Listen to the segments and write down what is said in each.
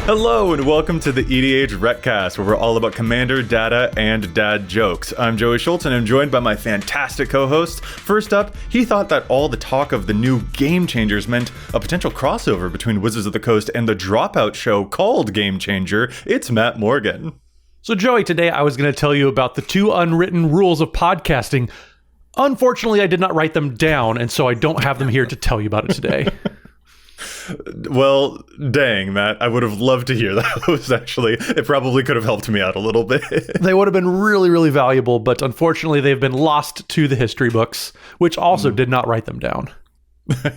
Hello and welcome to the EDHRECast, where we're all about Commander, data, and dad jokes. I'm Joey Schultz and I'm joined by my fantastic co-hosts. First up, he thought that all the talk of the new Game Changers meant a potential crossover between Wizards of the Coast and the Dropout show called Game Changer. It's Matt Morgan. So Joey, today I was going to tell you about the 2 unwritten rules of podcasting. Unfortunately, I did not write them down, and so I don't have them here to tell you about it today. Well, dang, Matt, I would have loved to hear those, actually. It probably could have helped me out a little bit. They would have been really, really valuable, but unfortunately they've been lost to the history books, which also did not write them down.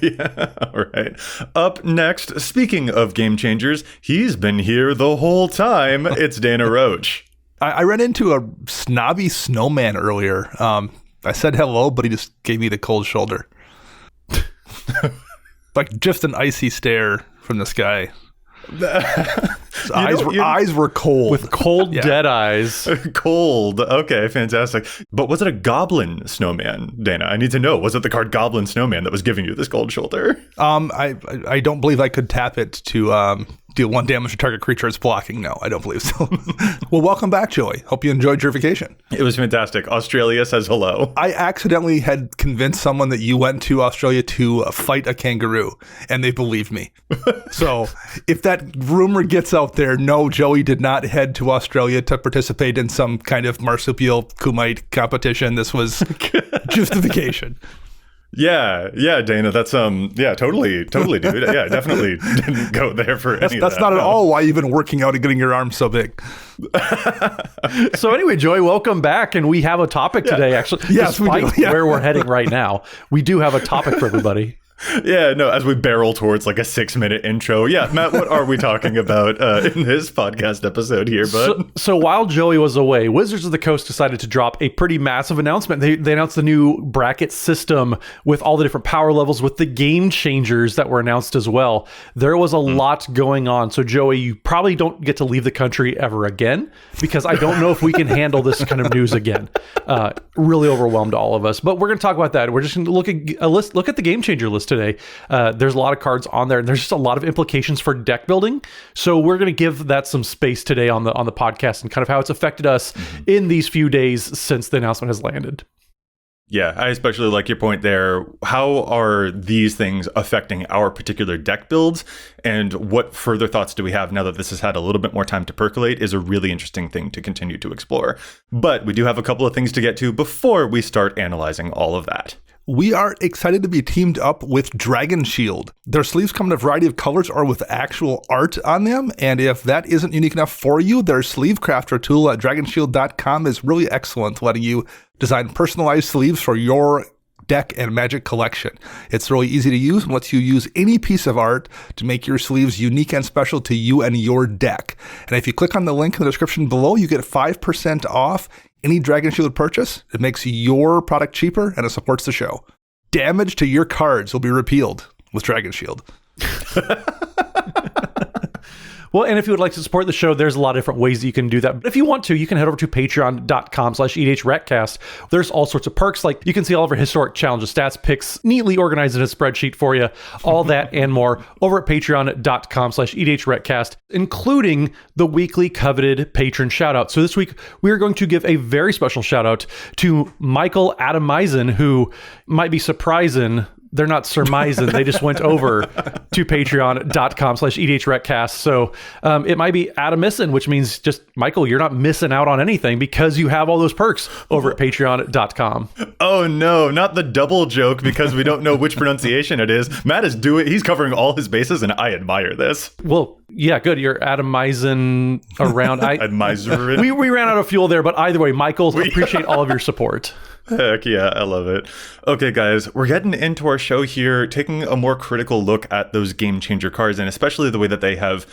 Yeah, all right. Up next, speaking of Game Changers, he's been here the whole time. It's Dana Roach. I ran into a snobby snowman earlier. I said hello, but he just gave me the cold shoulder. Like just an icy stare from this guy. His eyes were cold. With cold, dead eyes. Cold. Okay, fantastic. But was it a goblin snowman, Dana? I need to know. Was it the card Goblin Snowman that was giving you this cold shoulder? I don't believe I could tap it to deal 1 damage to target creature it's blocking. No, I don't believe so. Well, welcome back, Joey. Hope you enjoyed your vacation. It was fantastic. Australia says hello. I accidentally had convinced someone that you went to Australia to fight a kangaroo, and they believed me. So if that rumor gets out there, no, Joey did not head to Australia to participate in some kind of marsupial kumite competition. This was just a vacation. Yeah, Dana, that's totally, dude. Yeah, definitely didn't go there for any of that. That's not at all why you've been working out and getting your arms so big. So anyway, Joey, welcome back, and we have a topic today, actually. Yes, despite we do. Yeah. where we're heading right now, we do have a topic for everybody. Yeah, no, as we barrel towards like a 6-minute intro. Yeah, Matt, what are we talking about in this podcast episode here, bud? So while Joey was away, Wizards of the Coast decided to drop a pretty massive announcement. They announced the new bracket system with all the different power levels, with the Game Changers that were announced as well. There was a lot going on. So Joey, you probably don't get to leave the country ever again, because I don't know if we can handle this kind of news again. Really overwhelmed all of us. But we're going to talk about that. We're just going to look at the Game Changer list today. There's a lot of cards on there, and there's just a lot of implications for deck building. So we're going to give that some space today on the podcast, and kind of how it's affected us in these few days since the announcement has landed. Yeah, I especially like your point there. How are these things affecting our particular deck builds? And what further thoughts do we have now that this has had a little bit more time to percolate is a really interesting thing to continue to explore. But we do have a couple of things to get to before we start analyzing all of that. We are excited to be teamed up with Dragon Shield. Their sleeves come in a variety of colors or with actual art on them. And if that isn't unique enough for you, their sleeve crafter tool at dragonshield.com is really excellent, letting you design personalized sleeves for your deck and Magic collection. It's really easy to use and lets you use any piece of art to make your sleeves unique and special to you and your deck. And if you click on the link in the description below, you get 5% off any Dragon Shield purchase. It makes your product cheaper and it supports the show. Damage to your cards will be repealed with Dragon Shield. Well, and if you would like to support the show, there's a lot of different ways that you can do that. But if you want to, you can head over to patreon.com/EDHRECast. There's all sorts of perks. Like you can see all of our historic challenges, stats, picks, neatly organized in a spreadsheet for you. All that and more over at patreon.com/EDHRECast, including the weekly coveted patron shout out. So this week, we are going to give a very special shout out to Michael Adamisen, who might be surprising. They're not surmising. They just went over to patreon.com/EDHRECast. So it might be Adamison, which means just, Michael, you're not missing out on anything because you have all those perks over at patreon.com. Oh, no, not the double joke because we don't know which pronunciation it is. Matt is he's covering all his bases, and I admire this. Well, yeah, good. You're Adamisen around. We ran out of fuel there, but either way, Michael, appreciate all of your support. Heck yeah, I love it. Okay, guys, we're getting into our show here, taking a more critical look at those Game Changer cards, and especially the way that they have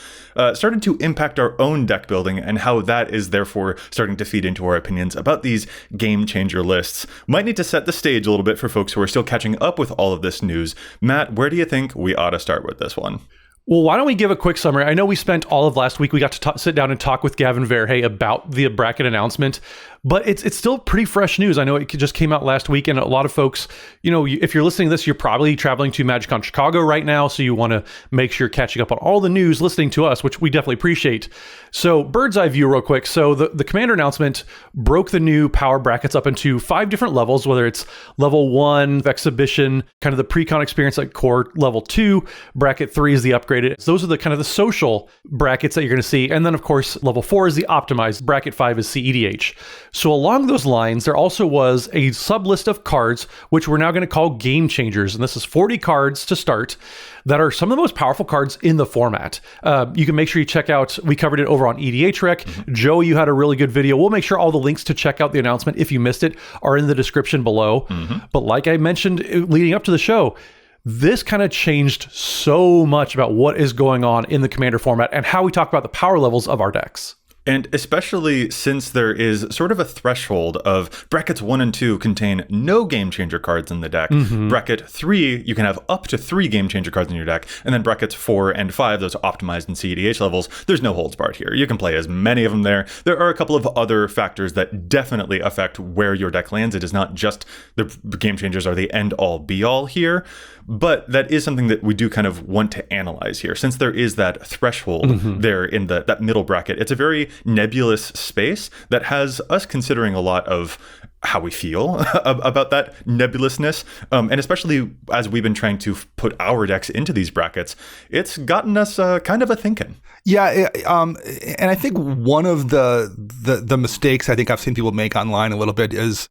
started to impact our own deck building and how that is therefore starting to feed into our opinions about these Game Changer lists. Might need to set the stage a little bit for folks who are still catching up with all of this news. Matt, where do you think we ought to start with this one? Well, why don't we give a quick summary? I know we spent all of last week, we got to sit down and talk with Gavin Verhey about the bracket announcement, but it's still pretty fresh news. I know it just came out last week, and a lot of folks, if you're listening to this, you're probably traveling to MagicCon Chicago right now, so you want to make sure you're catching up on all the news, listening to us, which we definitely appreciate. So bird's eye view real quick. So the Commander announcement broke the new power brackets up into 5 different levels, whether it's level 1 exhibition, kind of the pre-con experience like core, level 2, bracket 3 is the upgraded. So those are the kind of the social brackets that you're going to see. And then of course, level 4 is the optimized, bracket 5 is CEDH. So along those lines, there also was a sub list of cards, which we're now going to call game changers. And this is 40 cards to start that are some of the most powerful cards in the format. You can make sure you check out, we covered it over on EDHREC. Mm-hmm. Joe, you had a really good video. We'll make sure all the links to check out the announcement, if you missed it, are in the description below. Mm-hmm. But like I mentioned leading up to the show, this kind of changed so much about what is going on in the Commander format and how we talk about the power levels of our decks. And especially since there is sort of a threshold of brackets 1 and 2 contain no game changer cards in the deck. Mm-hmm. Bracket 3, you can have up to 3 game changer cards in your deck. And then brackets 4 and 5, those optimized in CEDH levels, there's no holds barred here. You can play as many of them there. There are a couple of other factors that definitely affect where your deck lands. It is not just the game changers are the end all be all here. But that is something that we do kind of want to analyze here. Since there is that threshold mm-hmm. there in that middle bracket, it's a very nebulous space that has us considering a lot of how we feel about that nebulousness. And especially as we've been trying to put our decks into these brackets, it's gotten us kind of a thinking. Yeah, and I think one of the mistakes I think I've seen people make online a little bit is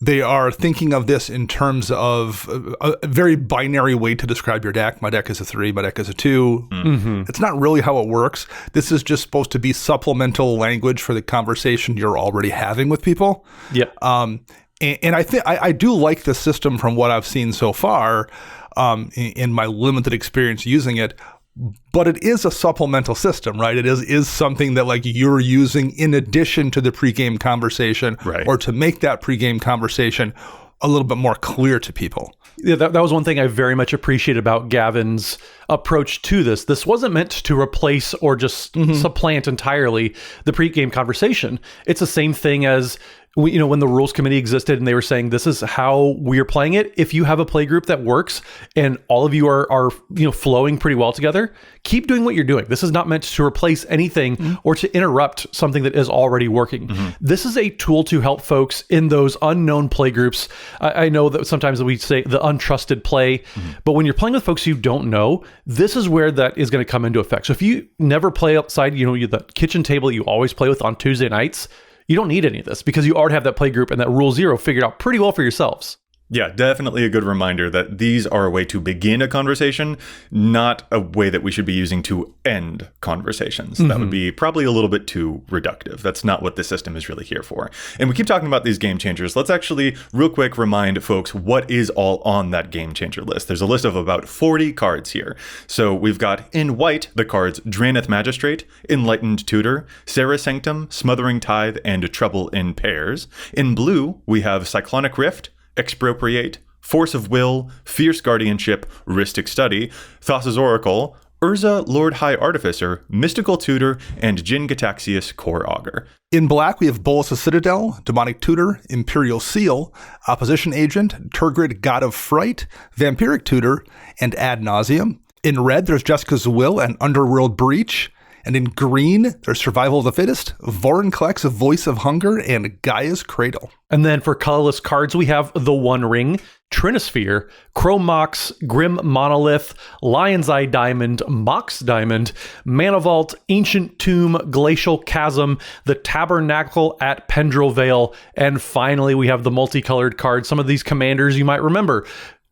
they are thinking of this in terms of a very binary way to describe your deck. My deck is a 3, my deck is a 2. Mm-hmm. It's not really how it works. This is just supposed to be supplemental language for the conversation you're already having with people. Yeah. And I think I do like the system from what I've seen so far in my limited experience using it. But it is a supplemental system, right? It is something that like you're using in addition to the pregame conversation, right, or to make that pregame conversation a little bit more clear to people. Yeah, that was one thing I very much appreciate about Gavin's approach to this. This wasn't meant to replace or just mm-hmm. supplant entirely the pregame conversation. It's the same thing as when the rules committee existed and they were saying this is how we're playing it. If you have a play group that works and all of you are flowing pretty well together, keep doing what you're doing. This is not meant to replace anything mm-hmm. or to interrupt something that is already working. Mm-hmm. This is a tool to help folks in those unknown play groups. I know that sometimes we say the untrusted play, mm-hmm. but when you're playing with folks you don't know, this is where that is going to come into effect. So if you never play outside, the kitchen table you always play with on Tuesday nights, you don't need any of this because you already have that play group and that rule 0 figured out pretty well for yourselves. Yeah, definitely a good reminder that these are a way to begin a conversation, not a way that we should be using to end conversations. Mm-hmm. That would be probably a little bit too reductive. That's not what this system is really here for. And we keep talking about these game changers. Let's actually real quick remind folks what is all on that game changer list. There's a list of about 40 cards here. So we've got in white the cards Drannith Magistrate, Enlightened Tutor, Sarah Sanctum, Smothering Tithe, and Trouble in Pairs. In blue, we have Cyclonic Rift, Expropriate, Force of Will, Fierce Guardianship, Rhystic Study, Thassa's Oracle, Urza, Lord High Artificer, Mystical Tutor, and Jin Gataxius, Core Augur. In black, we have Bolas' Citadel, Demonic Tutor, Imperial Seal, Opposition Agent, Turgid, God of Fright, Vampiric Tutor, and Ad Nauseam. In red, there's Jessica's Will and Underworld Breach. And in green, there's Survival of the Fittest, Vorinclex, Voice of Hunger, and Gaia's Cradle. And then for colorless cards, we have the One Ring, Trinisphere, Chrome Mox, Grim Monolith, Lion's Eye Diamond, Mox Diamond, Mana Vault, Ancient Tomb, Glacial Chasm, the Tabernacle at Pendril Vale, and finally we have the multicolored cards. Some of these commanders you might remember,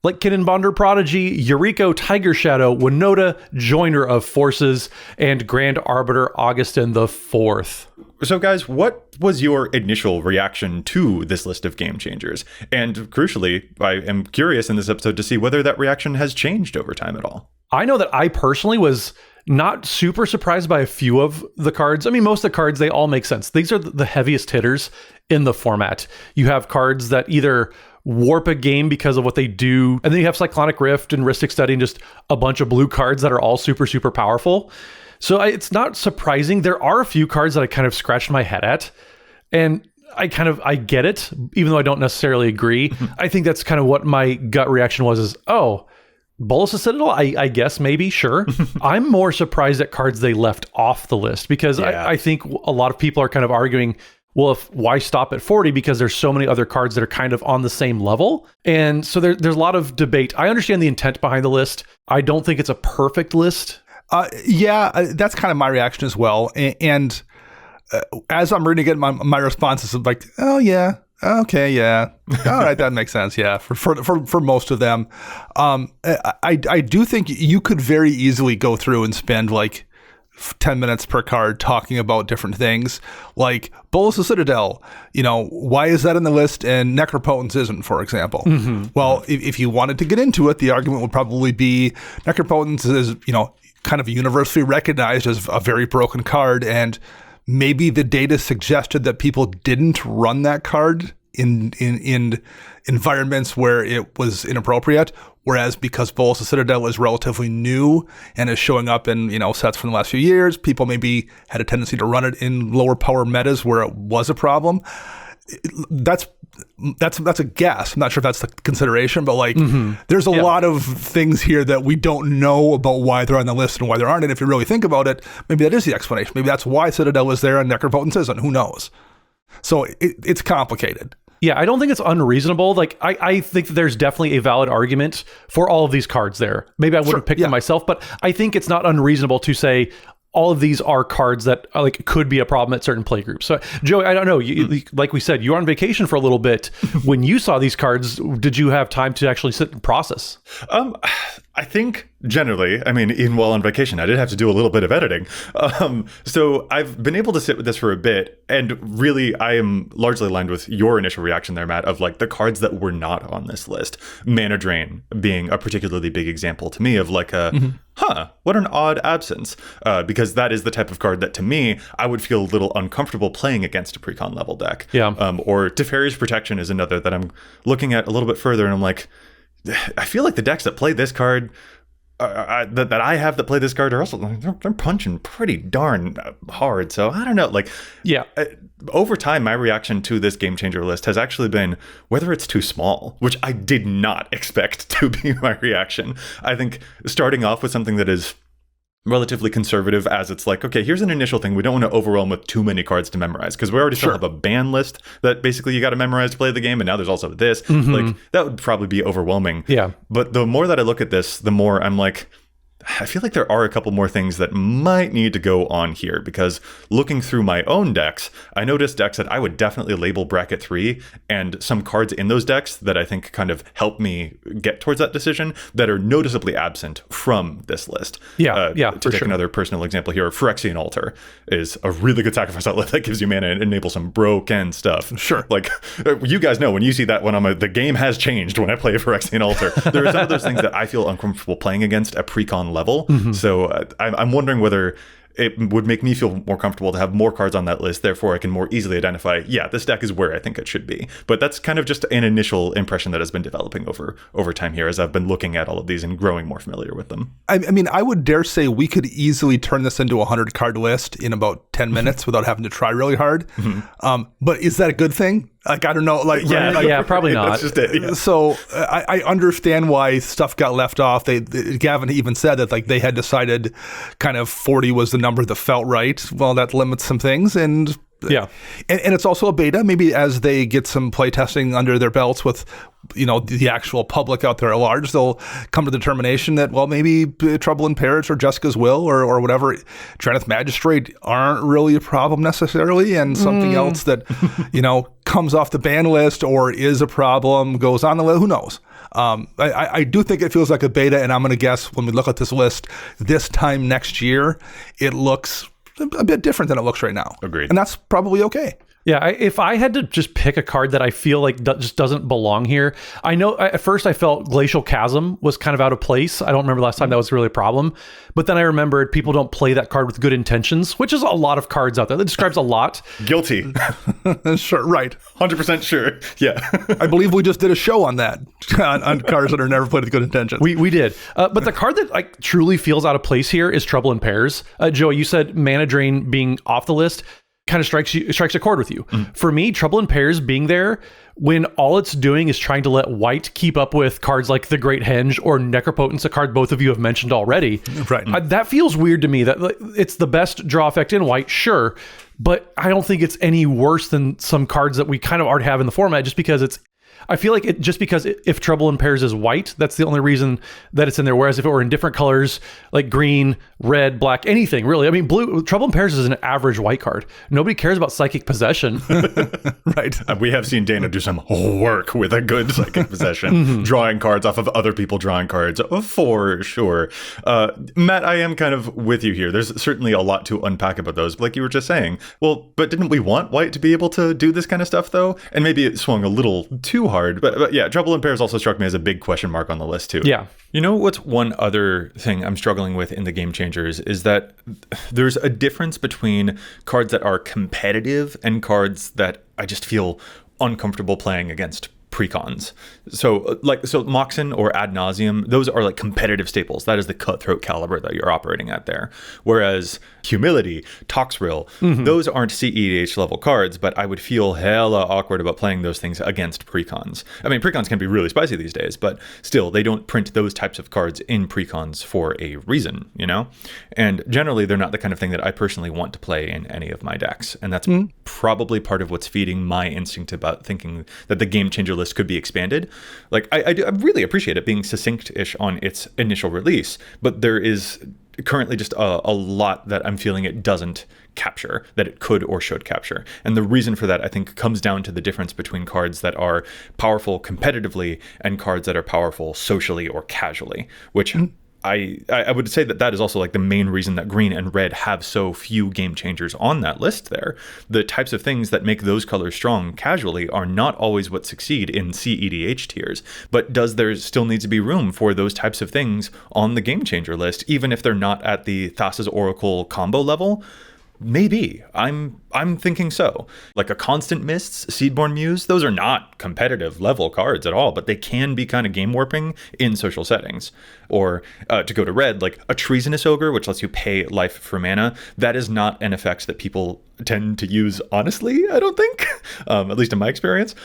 like Kinenbonder Prodigy, Eureka Tiger Shadow, Winota, Joiner of Forces, and Grand Arbiter Augustin IV. So guys, what was your initial reaction to this list of game changers? And crucially, I am curious in this episode to see whether that reaction has changed over time at all. I know that I personally was not super surprised by a few of the cards. I mean, most of the cards, they all make sense. These are the heaviest hitters in the format. You have cards that either warp a game because of what they do, and then you have Cyclonic Rift and Rhystic Study and just a bunch of blue cards that are all super, super powerful. So it's not surprising. There are a few cards that I kind of scratched my head at, and I get it, even though I don't necessarily agree. I think that's kind of what my gut reaction was is, oh, Bolus of Citadel, I guess, maybe, sure. I'm more surprised at cards they left off the list because I think a lot of people are kind of arguing, well, why stop at 40? Because there's so many other cards that are kind of on the same level. And so there's a lot of debate. I understand the intent behind the list. I don't think it's a perfect list. That's kind of my reaction as well. And as I'm reading it, my response is like, oh, yeah. Okay, yeah. All right, that makes sense. Yeah, for most of them. I do think you could very easily go through and spend like 10 minutes per card talking about different things, like Bolus of Citadel. Why is that in the list and Necropotence isn't, for example? Well, if you wanted to get into it, the argument would probably be Necropotence is, kind of universally recognized as a very broken card, and maybe the data suggested that people didn't run that card in environments where it was inappropriate. Whereas because Bolus of Citadel is relatively new and is showing up in, sets from the last few years, people maybe had a tendency to run it in lower power metas where it was a problem. That's a guess. I'm not sure if that's the consideration, but there's a lot of things here that we don't know about why they're on the list and why there aren't. And if you really think about it, maybe that is the explanation. Maybe that's why Citadel is there and Necropotence isn't. Who knows? So it's complicated. Yeah, I don't think it's unreasonable. Like, I think that there's definitely a valid argument for all of these cards there. Maybe I wouldn't have picked them myself, but I think it's not unreasonable to say all of these are cards that could be a problem at certain playgroups. So, Joey, I don't know. Like we said, you were on vacation for a little bit. When you saw these cards, did you have time to actually sit and process? I think generally, even while on vacation, I did have to do a little bit of editing. So I've been able to sit with this for a bit, and really I am largely aligned with your initial reaction there, Matt, of like the cards that were not on this list. Mana Drain being a particularly big example to me of like what an odd absence. Because that is the type of card that to me, I would feel a little uncomfortable playing against a precon level deck. Yeah. Or Teferi's Protection is another that I'm looking at a little bit further, and I'm like, I feel like the decks that play this card, that I have that play this card, are also they're punching pretty darn hard. So I don't know. Over time, my reaction to this game changer list has actually been whether it's too small, which I did not expect to be my reaction. I think starting off with something that is relatively conservative, as it's like, okay, here's an initial thing. We don't want to overwhelm with too many cards to memorize, because we already still have a ban list that basically you got to memorize to play the game, and now there's also this. Like, that would probably be overwhelming. Yeah. But the more that I look at this, the more I'm like, I feel like there are a couple more things that might need to go on here, because looking through my own decks, I noticed decks that I would definitely label bracket 3, and some cards in those decks that I think kind of help me get towards that decision that are noticeably absent from this list. To take another personal example here, Phyrexian Altar is a really good sacrifice outlet that gives you mana and enables some broken stuff. Sure. Like, you guys know, when you see that, when the game has changed when I play Phyrexian Altar. There are some of those things that I feel uncomfortable playing against a precon level. So I'm wondering whether it would make me feel more comfortable to have more cards on that list. Therefore, I can more easily identify, this deck is where I think it should be. But that's kind of just an initial impression that has been developing over time here as I've been looking at all of these and growing more familiar with them. I would dare say we could easily turn this into a 100-card list in about 10 minutes without having to try really hard. But is that a good thing? Like, I don't know. Probably not. That's just it. Yeah. So I understand why stuff got left off. Gavin even said that they had decided kind of 40 was the number that felt right. Well, that limits some things, and it's also a beta. Maybe as they get some play testing under their belts with the actual public out there at large, they'll come to the determination that, well, maybe Trouble in Paris or Jessica's Will or whatever, Traneth Magistrate aren't really a problem necessarily, and something else that comes off the ban list or is a problem goes on the list. Who knows? I do think it feels like a beta, and I'm going to guess when we look at this list this time next year, it looks a bit different than it looks right now. Agreed. And that's probably okay. Yeah, if I had to just pick a card that I feel like just doesn't belong here, I know at first I felt Glacial Chasm was kind of out of place. I don't remember last time that was really a problem. But then I remembered people don't play that card with good intentions, which is a lot of cards out there. That describes a lot. Guilty. Sure, right. 100% sure. Yeah. I believe we just did a show on that, on cards that are never played with good intentions. We did. But the card that truly feels out of place here is Trouble in Pairs. Joey, you said Mana Drain being off the list. kind of strikes a chord with you. For me, Trouble in Pairs being there when all it's doing is trying to let white keep up with cards like the Great Henge or Necropotence, a card both of you have mentioned already. Right. That feels weird to me. That it's the best draw effect in white, sure, but I don't think it's any worse than some cards that we kind of already have in the format, just because I feel like if Trouble in Pairs is white, that's the only reason that it's in there. Whereas if it were in different colors, like green, red, black, anything really. I mean, Trouble in Pairs is an average white card. Nobody cares about Psychic Possession. Right. We have seen Dana do some work with a good Psychic Possession, drawing cards off of other people drawing cards, for sure. Matt, I am kind of with you here. There's certainly a lot to unpack about those, like you were just saying. Well, but didn't we want white to be able to do this kind of stuff, though? And maybe it swung a little too hard. But yeah, Trouble in Pairs also struck me as a big question mark on the list, too. Yeah. You know what's one other thing I'm struggling with in the Game Changers is that there's a difference between cards that are competitive and cards that I just feel uncomfortable playing against precons. So Moxen or Ad Nauseam, those are like competitive staples. That is the cutthroat caliber that you're operating at there. Whereas Humility, Toxrill, those aren't CEDH level cards, but I would feel hella awkward about playing those things against precons. I mean, precons can be really spicy these days, but still, they don't print those types of cards in precons for a reason, you know? And generally, they're not the kind of thing that I personally want to play in any of my decks. And that's probably part of what's feeding my instinct about thinking that the Game Changer list could be expanded. Like, I really appreciate it being succinct-ish on its initial release, but there is currently just a lot that I'm feeling it doesn't capture that it could or should capture. And the reason for that, I think, comes down to the difference between cards that are powerful competitively and cards that are powerful socially or casually, which I would say that is also like the main reason that green and red have so few Game Changers on that list there. The types of things that make those colors strong casually are not always what succeed in CEDH tiers. But does there still need to be room for those types of things on the Game Changer list, even if they're not at the Thassa's Oracle combo level? Maybe. I'm thinking so. Like a Constant Mists, Seedborn Muse, those are not competitive level cards at all, but they can be kind of game warping in social settings. Or to go to red, like a Treasonous Ogre, which lets you pay life for mana, that is not an effect that people tend to use honestly, I don't think, at least in my experience.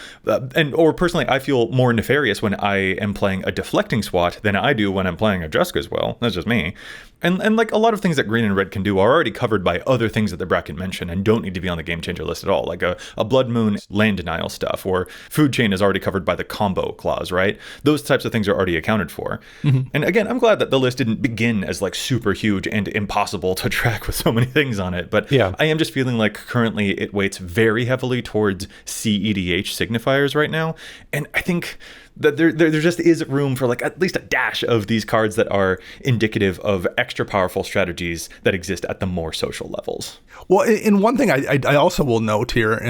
Or personally, I feel more nefarious when I am playing a Deflecting Swat than I do when I'm playing a Juska's Will. That's just me. And like a lot of things that green and red can do are already covered by other things that the bracket mentioned and don't need to be on the Game Changer list at all, like a Blood Moon land denial stuff, or Food Chain is already covered by the combo clause, right? Those types of things are already accounted for. And again, I'm glad that the list didn't begin as like super huge and impossible to track with so many things on it, but yeah. I am just feeling like currently it weights very heavily towards CEDH signifiers right now, and I think that there just is room for like at least a dash of these cards that are indicative of extra powerful strategies that exist at the more social levels. Well, in one thing I also will note here,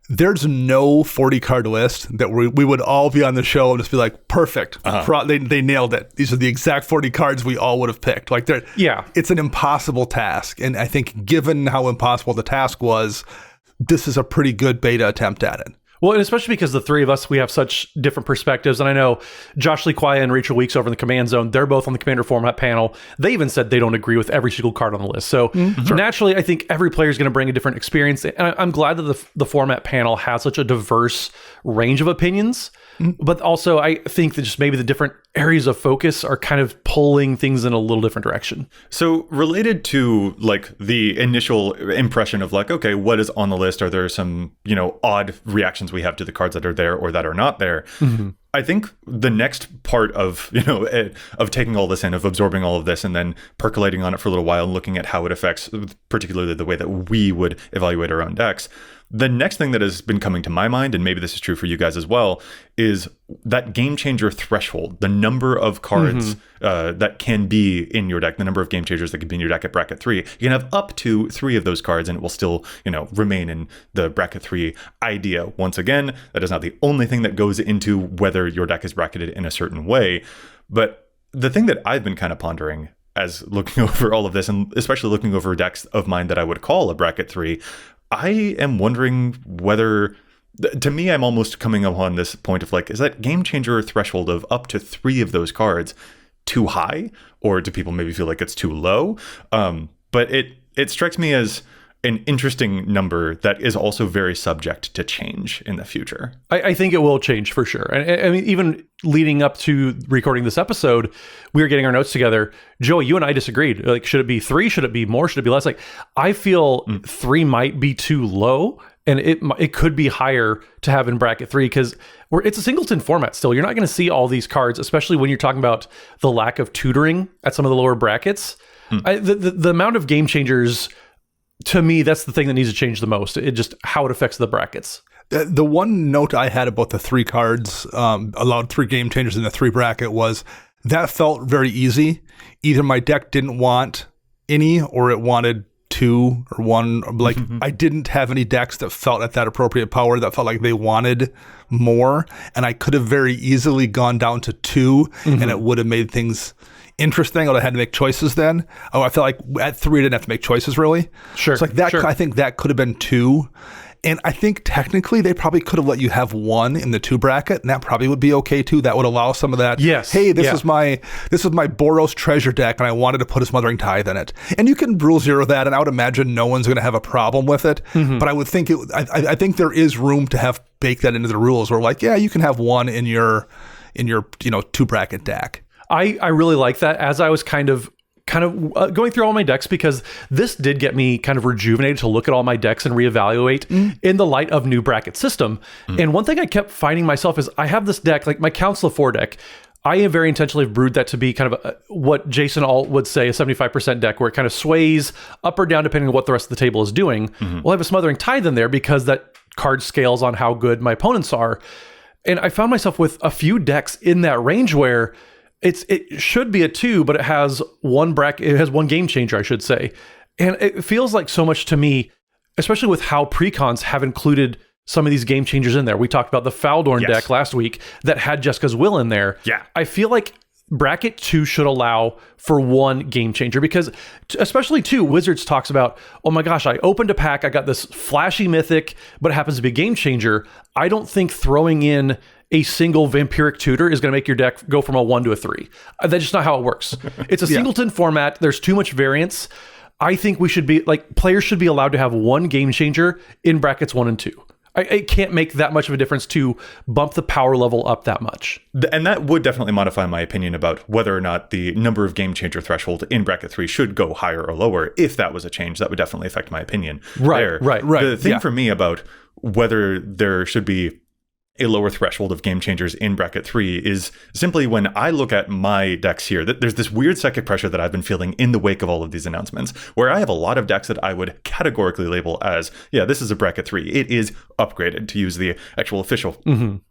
there's no 40 card list that we would all be on the show and just be like, perfect. They nailed it. These are the exact 40 cards we all would have picked. Like, it's an impossible task. And I think given how impossible the task was, this is a pretty good beta attempt at it. Well, and especially because the three of us, we have such different perspectives. And I know Josh Lee Kwaya and Rachel Weeks over in the Command Zone, they're both on the Commander format panel. They even said they don't agree with every single card on the list. So naturally, I think every player is going to bring a different experience. And I'm glad that the format panel has such a diverse range of opinions. But also, I think that just maybe the different areas of focus are kind of pulling things in a little different direction. So related to like the initial impression of like, okay, what is on the list? Are there some, odd reactions we have to the cards that are there or that are not there? I think the next part of, of taking all this in, of absorbing all of this and then percolating on it for a little while and looking at how it affects particularly the way that we would evaluate our own decks. The next thing that has been coming to my mind, and maybe this is true for you guys as well, is that Game Changer threshold, the number of cards that can be in your deck, the number of Game Changers that can be in your deck at bracket 3. You can have up to 3 of those cards and it will still, remain in the bracket 3 idea. Once again, that is not the only thing that goes into whether your deck is bracketed in a certain way. But the thing that I've been kind of pondering as looking over all of this, and especially looking over decks of mine that I would call a bracket 3, I am wondering whether, to me, I'm almost coming upon this point of like, is that Game Changer threshold of up to 3 of those cards too high? Or do people maybe feel like it's too low? But it strikes me as an interesting number that is also very subject to change in the future. I think it will change for sure. And I mean, even leading up to recording this episode, we were getting our notes together. Joey, you and I disagreed. Like, should it be 3? Should it be more? Should it be less? Like, I feel 3 might be too low, and it could be higher to have in bracket 3 because it's a singleton format still. You're not going to see all these cards, especially when you're talking about the lack of tutoring at some of the lower brackets. The amount of game changers, to me, that's the thing that needs to change the most. It just how it affects the brackets. The one note I had about the 3 cards, allowed 3 game changers in the 3 bracket, was that felt very easy. Either my deck didn't want any, or it wanted 2 or 1. Like, I didn't have any decks that felt at that appropriate power that felt like they wanted more, and I could have very easily gone down to 2, and it would have made things interesting. I had to make choices then. I felt like at 3 I didn't have to make choices really. Sure. It's like that. Sure. I think that could have been 2. And I think technically they probably could have let you have 1 in the 2 bracket, and that probably would be okay too. That would allow some of that. Yes. Hey, this is my Boros treasure deck, and I wanted to put a Smothering Tithe in it. And you can rule 0 that, and I would imagine no one's going to have a problem with it. But I would think I think there is room to have bake that into the rules, where like, yeah, you can have 1 in your 2 bracket deck. I really like that. As I was kind of going through all my decks, because this did get me kind of rejuvenated to look at all my decks and reevaluate in the light of new bracket system. And one thing I kept finding myself is I have this deck, like my Council of 4 deck. I have very intentionally brewed that to be kind of what Jason Alt would say, a 75% deck, where it kind of sways up or down depending on what the rest of the table is doing. Well, I have a Smothering Tithe in there because that card scales on how good my opponents are. And I found myself with a few decks in that range where it should be a 2, but it has 1 bracket. It has 1 game changer, I should say. And it feels like so much to me, especially with how precons have included some of these game changers in there. We talked about the Faldorn deck last week that had Jessica's Will in there. Yeah. I feel like bracket 2 should allow for 1 game changer, because especially too, Wizards talks about, oh my gosh, I opened a pack, I got this flashy mythic, but it happens to be a game changer. I don't think throwing in a single Vampiric Tutor is going to make your deck go from a 1 to a 3. That's just not how it works. It's a singleton format. There's too much variance. I think we should be like, players should be allowed to have 1 game changer in brackets 1 and 2. It can't make that much of a difference to bump the power level up that much. And that would definitely modify my opinion about whether or not the number of game changer threshold in bracket 3 should go higher or lower. If that was a change, that would definitely affect my opinion. Right. The thing for me about whether there should be a lower threshold of game changers in bracket 3 is simply when I look at my decks here, that there's this weird psychic pressure that I've been feeling in the wake of all of these announcements, where I have a lot of decks that I would categorically label as, yeah, this is a bracket 3. It is upgraded, to use the actual official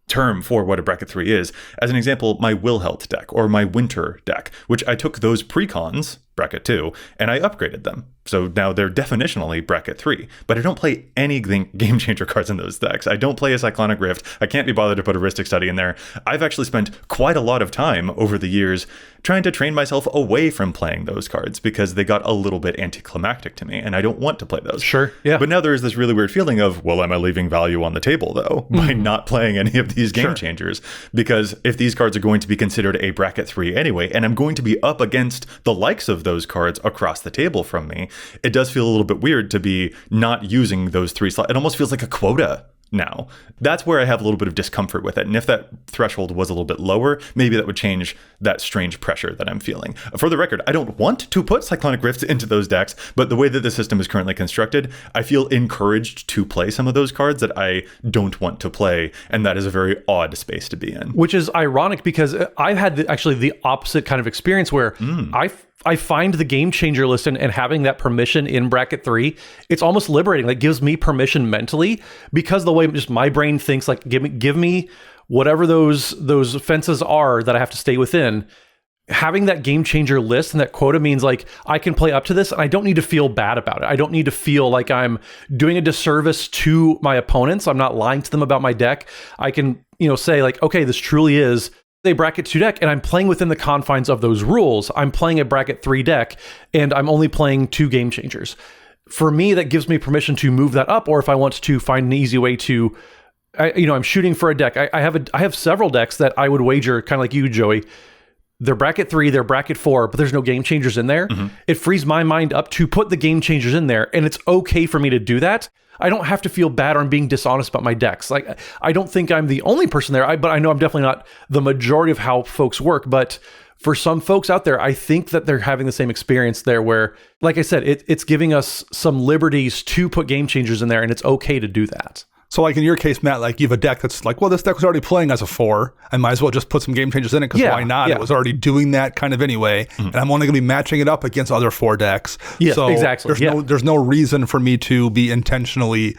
term for what a bracket 3 is. As an example, my Wilhelt deck or my Winter deck, which I took those precons, bracket 2, and I upgraded them. So now they're definitionally bracket 3, but I don't play any game changer cards in those decks. I don't play a Cyclonic Rift. I can't be bothered to put a Rhystic Study in there. I've actually spent quite a lot of time over the years trying to train myself away from playing those cards because they got a little bit anticlimactic to me, and I don't want to play those. Sure, yeah. But now there's this really weird feeling of, well, am I leaving value on the table, though, by not playing any of these game changers? Because if these cards are going to be considered a bracket 3 anyway, and I'm going to be up against the likes of those cards across the table from me, it does feel a little bit weird to be not using those 3 slots. It almost feels like a quota now. That's where I have a little bit of discomfort with it. And if that threshold was a little bit lower, maybe that would change that strange pressure that I'm feeling. For the record, I don't want to put Cyclonic Rifts into those decks, but the way that the system is currently constructed, I feel encouraged to play some of those cards that I don't want to play, and that is a very odd space to be in. Which is ironic because I've had actually the opposite kind of experience where I find the game changer list and having that permission in bracket 3, it's almost liberating. Like, gives me permission mentally, because the way just my brain thinks, like, give me whatever those fences are that I have to stay within. Having that game changer list and that quota means like I can play up to this and I don't need to feel bad about it. I don't need to feel like I'm doing a disservice to my opponents. I'm not lying to them about my deck. I can, say like, okay, this truly is a bracket 2 deck, and I'm playing within the confines of those rules. I'm playing a bracket 3 deck, and I'm only playing 2 game changers. For me, that gives me permission to move that up, or if I want to find an easy way to, I'm shooting for a deck. I have several decks that I would wager, kind of like you, Joey, they're bracket 3, they're bracket 4, but there's no game changers in there. It frees my mind up to put the game changers in there, and it's okay for me to do that. I don't have to feel bad or I'm being dishonest about my decks. Like, I don't think I'm the only person there, but I know I'm definitely not the majority of how folks work. But for some folks out there, I think that they're having the same experience there where, like I said, it's giving us some liberties to put game changers in there, and it's okay to do that. So like in your case, Matt, like you have a deck that's like, well, this deck was already playing as a 4. I might as well just put some game changers in it because why not? Yeah. It was already doing that kind of anyway. And I'm only going to be matching it up against other 4 decks. Yes, so exactly. There's no reason for me to be intentionally,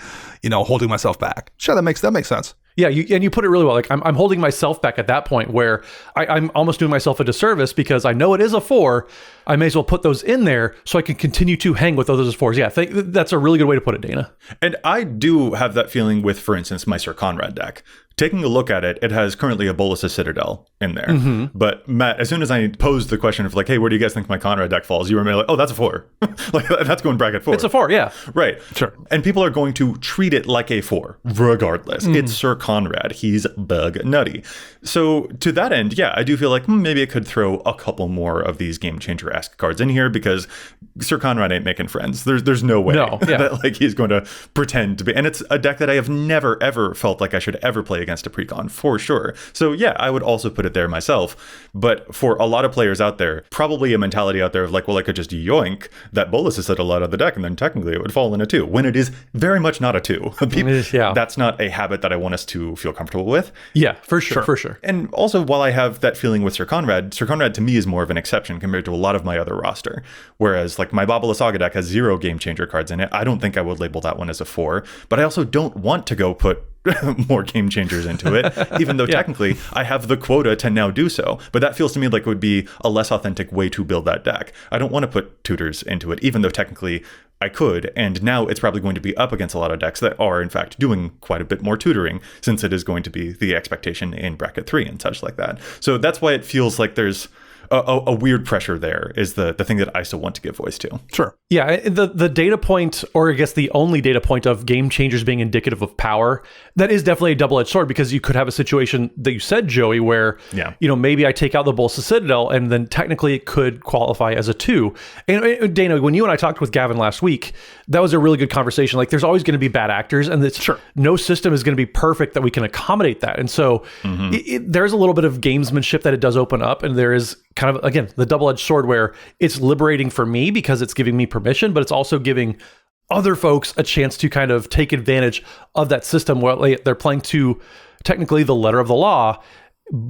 holding myself back. Sure, that makes sense. Yeah, you put it really well. Like I'm holding myself back at that point where I'm almost doing myself a disservice because I know it is a 4. I may as well put those in there so I can continue to hang with those as 4s. Yeah, that's a really good way to put it, Dana. And I do have that feeling with, for instance, my Sir Conrad deck. Taking a look at it, it has currently a Bolas of Citadel in there. But Matt, as soon as I posed the question of like, hey, where do you guys think my Conrad deck falls? You were like, oh, that's a 4. Like that's going bracket 4. It's a 4, yeah. Right. Sure. And people are going to treat it like a 4, regardless. It's Sir Conrad. He's bug nutty. So to that end, yeah, I do feel like maybe it could throw a couple more of these game changer-esque cards in here because Sir Conrad ain't making friends. There's no way that like he's going to pretend to be. And it's a deck that I have never, ever felt like I should ever play against a precon, for sure. So yeah, I would also put it there myself. But for a lot of players out there, probably a mentality out there of like, well, I could just yoink that Bolas is settled out of the deck and then technically it would fall in a 2, when it is very much not a 2. That's not a habit that I want us to feel comfortable with. Yeah, for sure. And also, while I have that feeling with Sir Conrad to me is more of an exception compared to a lot of my other roster. Whereas like my Babala Saga deck has 0 game changer cards in it. I don't think I would label that one as a 4, but I also don't want to go put more game changers into it, even though technically I have the quota to now do so. But that feels to me like it would be a less authentic way to build that deck. I don't want to put tutors into it, even though technically I could. And now it's probably going to be up against a lot of decks that are in fact doing quite a bit more tutoring, since it is going to be the expectation in bracket 3 and such like that. So that's why it feels like there's a weird pressure there is the thing that I still want to give voice to. Sure. Yeah, the data point, or I guess the only data point of game changers being indicative of power, that is definitely a double-edged sword, because you could have a situation that you said, Joey, where, maybe I take out the Bolas of Citadel and then technically it could qualify as a 2. And Dana, when you and I talked with Gavin last week, that was a really good conversation. Like there's always going to be bad actors, and no system is going to be perfect that we can accommodate that. And so there's a little bit of gamesmanship that it does open up, and there is kind of, again, the double-edged sword where it's liberating for me because it's giving me permission, but it's also giving other folks a chance to kind of take advantage of that system where they're playing to technically the letter of the law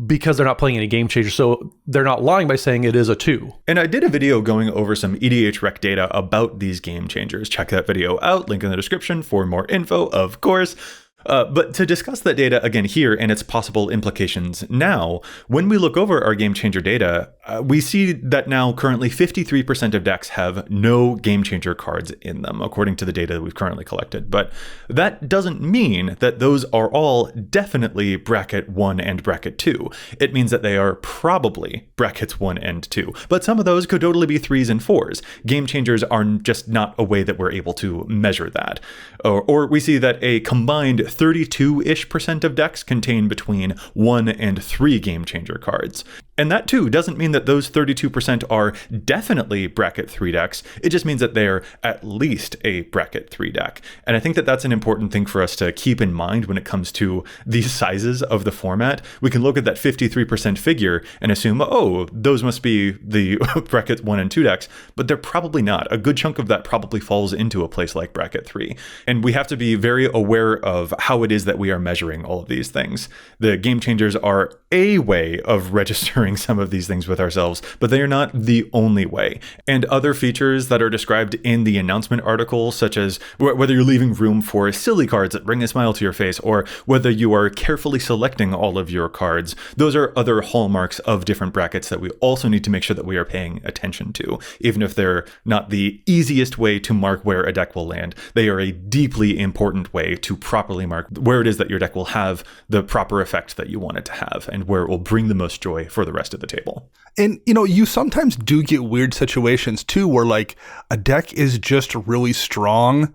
because they're not playing any game changers. So they're not lying by saying it is a 2. And I did a video going over some EDHREC data about these game changers. Check that video out, link in the description for more info, of course. But to discuss that data again here and its possible implications now, when we look over our game changer data, we see that now currently 53% of decks have no game changer cards in them, according to the data that we've currently collected. But that doesn't mean that those are all definitely bracket 1 and bracket 2. It means that they are probably brackets 1 and 2. But some of those could totally be 3s and 4s. Game changers are just not a way that we're able to measure that. Or we see that a combined 32-ish% of decks contain between 1 and 3 game changer cards. And that too doesn't mean that those 32% are definitely bracket 3 decks. It just means that they're at least a bracket 3 deck. And I think that that's an important thing for us to keep in mind when it comes to these sizes of the format. We can look at that 53% figure and assume, oh, those must be the bracket 1 and 2 decks, but they're probably not. A good chunk of that probably falls into a place like bracket 3. And we have to be very aware of how it is that we are measuring all of these things. The game changers are a way of registering some of these things with ourselves, but they are not the only way. And other features that are described in the announcement article, such as whether you're leaving room for silly cards that bring a smile to your face, or whether you are carefully selecting all of your cards, those are other hallmarks of different brackets that we also need to make sure that we are paying attention to. Even if they're not the easiest way to mark where a deck will land, they are a deeply important way to properly mark where it is that your deck will have the proper effect that you want it to have, and where it will bring the most joy for the rest of the table. And, you sometimes do get weird situations too, where like a deck is just really strong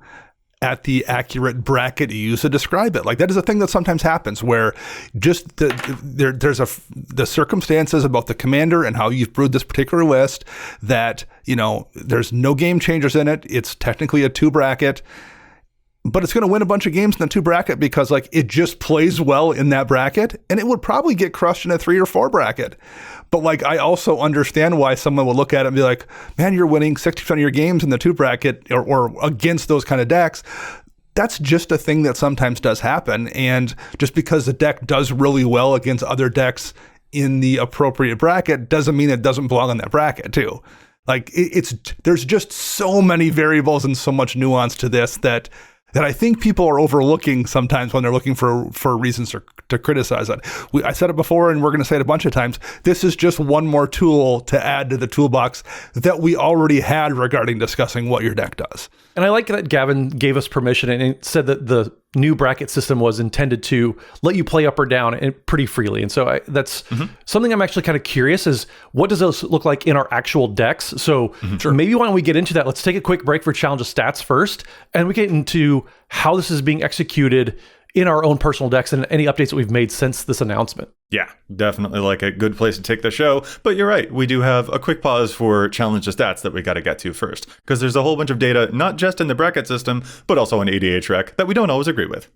at the accurate bracket you use to describe it. Like, that is a thing that sometimes happens where just there's the circumstances about the commander and how you've brewed this particular list that, there's no game changers in it. It's technically a 2 bracket, but it's going to win a bunch of games in the 2 bracket because it just plays well in that bracket, and it would probably get crushed in a 3 or 4 bracket. But I also understand why someone would look at it and be like, man, you're winning 60% of your games in the 2 bracket or against those kind of decks. That's just a thing that sometimes does happen. And just because the deck does really well against other decks in the appropriate bracket doesn't mean it doesn't belong in that bracket too. There's just so many variables and so much nuance to this that I think people are overlooking sometimes when they're looking for reasons to criticize it. I said it before, and we're going to say it a bunch of times. This is just one more tool to add to the toolbox that we already had regarding discussing what your deck does. And I like that Gavin gave us permission and said that the new bracket system was intended to let you play up or down and pretty freely. And so that's something I'm actually kind of curious is, what does those look like in our actual decks? So maybe why don't we get into that? Let's take a quick break for Challenge of Stats first, and we get into how this is being executed in our own personal decks and any updates that we've made since this announcement. Yeah, definitely a good place to take the show. But you're right, we do have a quick pause for Challenge of Stats that we got to get to first, because there's a whole bunch of data, not just in the bracket system, but also in EDHREC that we don't always agree with.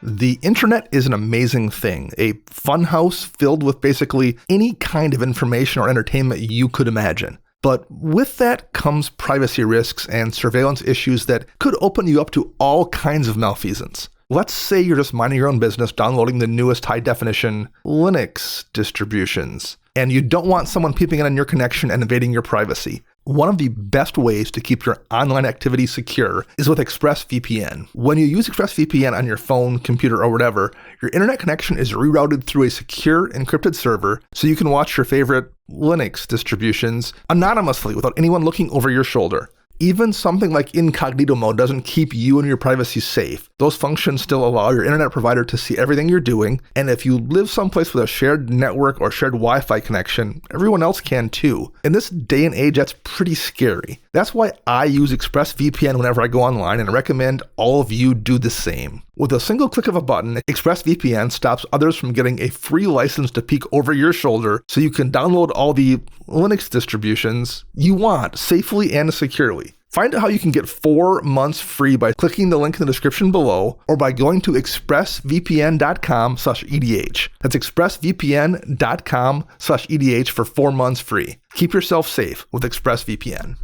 The internet is an amazing thing, a funhouse filled with basically any kind of information or entertainment you could imagine. But with that comes privacy risks and surveillance issues that could open you up to all kinds of malfeasance. Let's say you're just minding your own business, downloading the newest high-definition Linux distributions, and you don't want someone peeping in on your connection and invading your privacy. One of the best ways to keep your online activity secure is with ExpressVPN. When you use ExpressVPN on your phone, computer, or whatever, your internet connection is rerouted through a secure, encrypted server so you can watch your favorite Linux distributions anonymously without anyone looking over your shoulder. Even something like incognito mode doesn't keep you and your privacy safe. Those functions still allow your internet provider to see everything you're doing, and if you live someplace with a shared network or shared Wi-Fi connection, everyone else can too. In this day and age, that's pretty scary. That's why I use ExpressVPN whenever I go online, and I recommend all of you do the same. With a single click of a button, ExpressVPN stops others from getting a free license to peek over your shoulder, so you can download all the Linux distributions you want safely and securely. Find out how you can get 4 months free by clicking the link in the description below or by going to expressvpn.com/EDH. That's expressvpn.com/EDH for 4 months free. Keep yourself safe with ExpressVPN.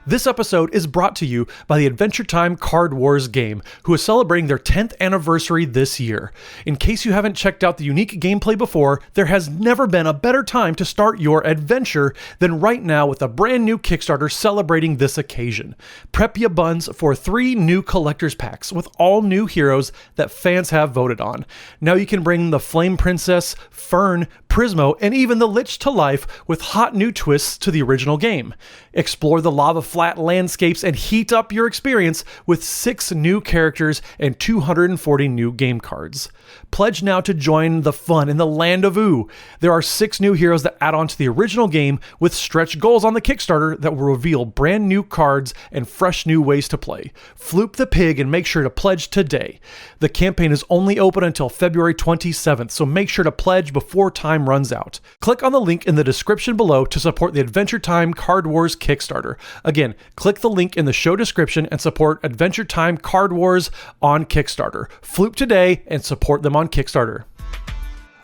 This episode is brought to you by the Adventure Time Card Wars game, who is celebrating their 10th anniversary this year. In case you haven't checked out the unique gameplay before, there has never been a better time to start your adventure than right now with a brand new Kickstarter celebrating this occasion. Prep ya buns for 3 new collector's packs with all new heroes that fans have voted on. Now you can bring the Flame Princess, Fern, Prismo, and even the Lich to life with hot new twists to the original game. Explore the lava flat landscapes and heat up your experience with 6 new characters and 240 new game cards. Pledge now to join the fun in the land of Ooh. There are 6 new heroes that add on to the original game with stretch goals on the Kickstarter that will reveal brand new cards and fresh new ways to play. Floop the pig and make sure to pledge today. The campaign is only open until February 27th, so make sure to pledge before time runs out. Click on the link in the description below to support the Adventure Time Card Wars Kickstarter. Again, click the link in the show description and support Adventure Time Card Wars on Kickstarter. Floop today and support them on Kickstarter.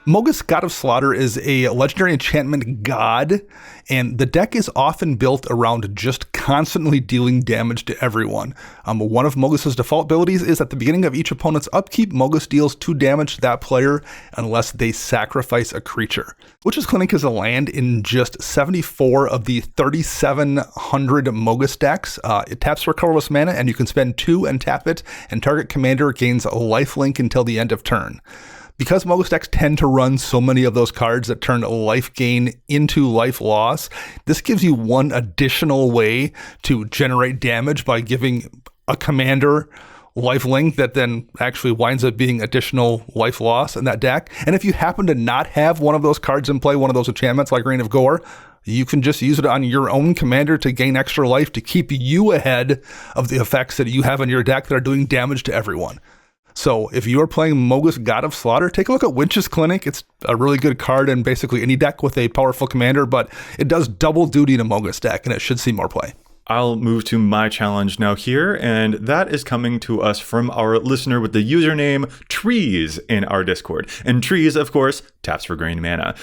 Mogis, God of Slaughter, is a legendary enchantment god, and the deck is often built around just constantly dealing damage to everyone. One of Mogis' default abilities is at the beginning of each opponent's upkeep, Mogis deals 2 damage to that player unless they sacrifice a creature. Witch's Clinic is a land in just 74 of the 3,700 Mogis decks. It taps for colorless mana, and you can spend 2 and tap it, and target commander gains a lifelink until the end of turn. Because Mogis decks tend to run so many of those cards that turn life gain into life loss, this gives you one additional way to generate damage by giving a commander life link that then actually winds up being additional life loss in that deck. And if you happen to not have one of those cards in play, one of those enchantments like Reign of Gore, you can just use it on your own commander to gain extra life to keep you ahead of the effects that you have in your deck that are doing damage to everyone. So if you are playing Mogis God of Slaughter, take a look at Winch's Clinic. It's a really good card in basically any deck with a powerful commander, but it does double duty in a Mogis deck, and it should see more play. I'll move to my challenge now here, and that is coming to us from our listener with the username Trees in our Discord. And Trees, of course, taps for green mana.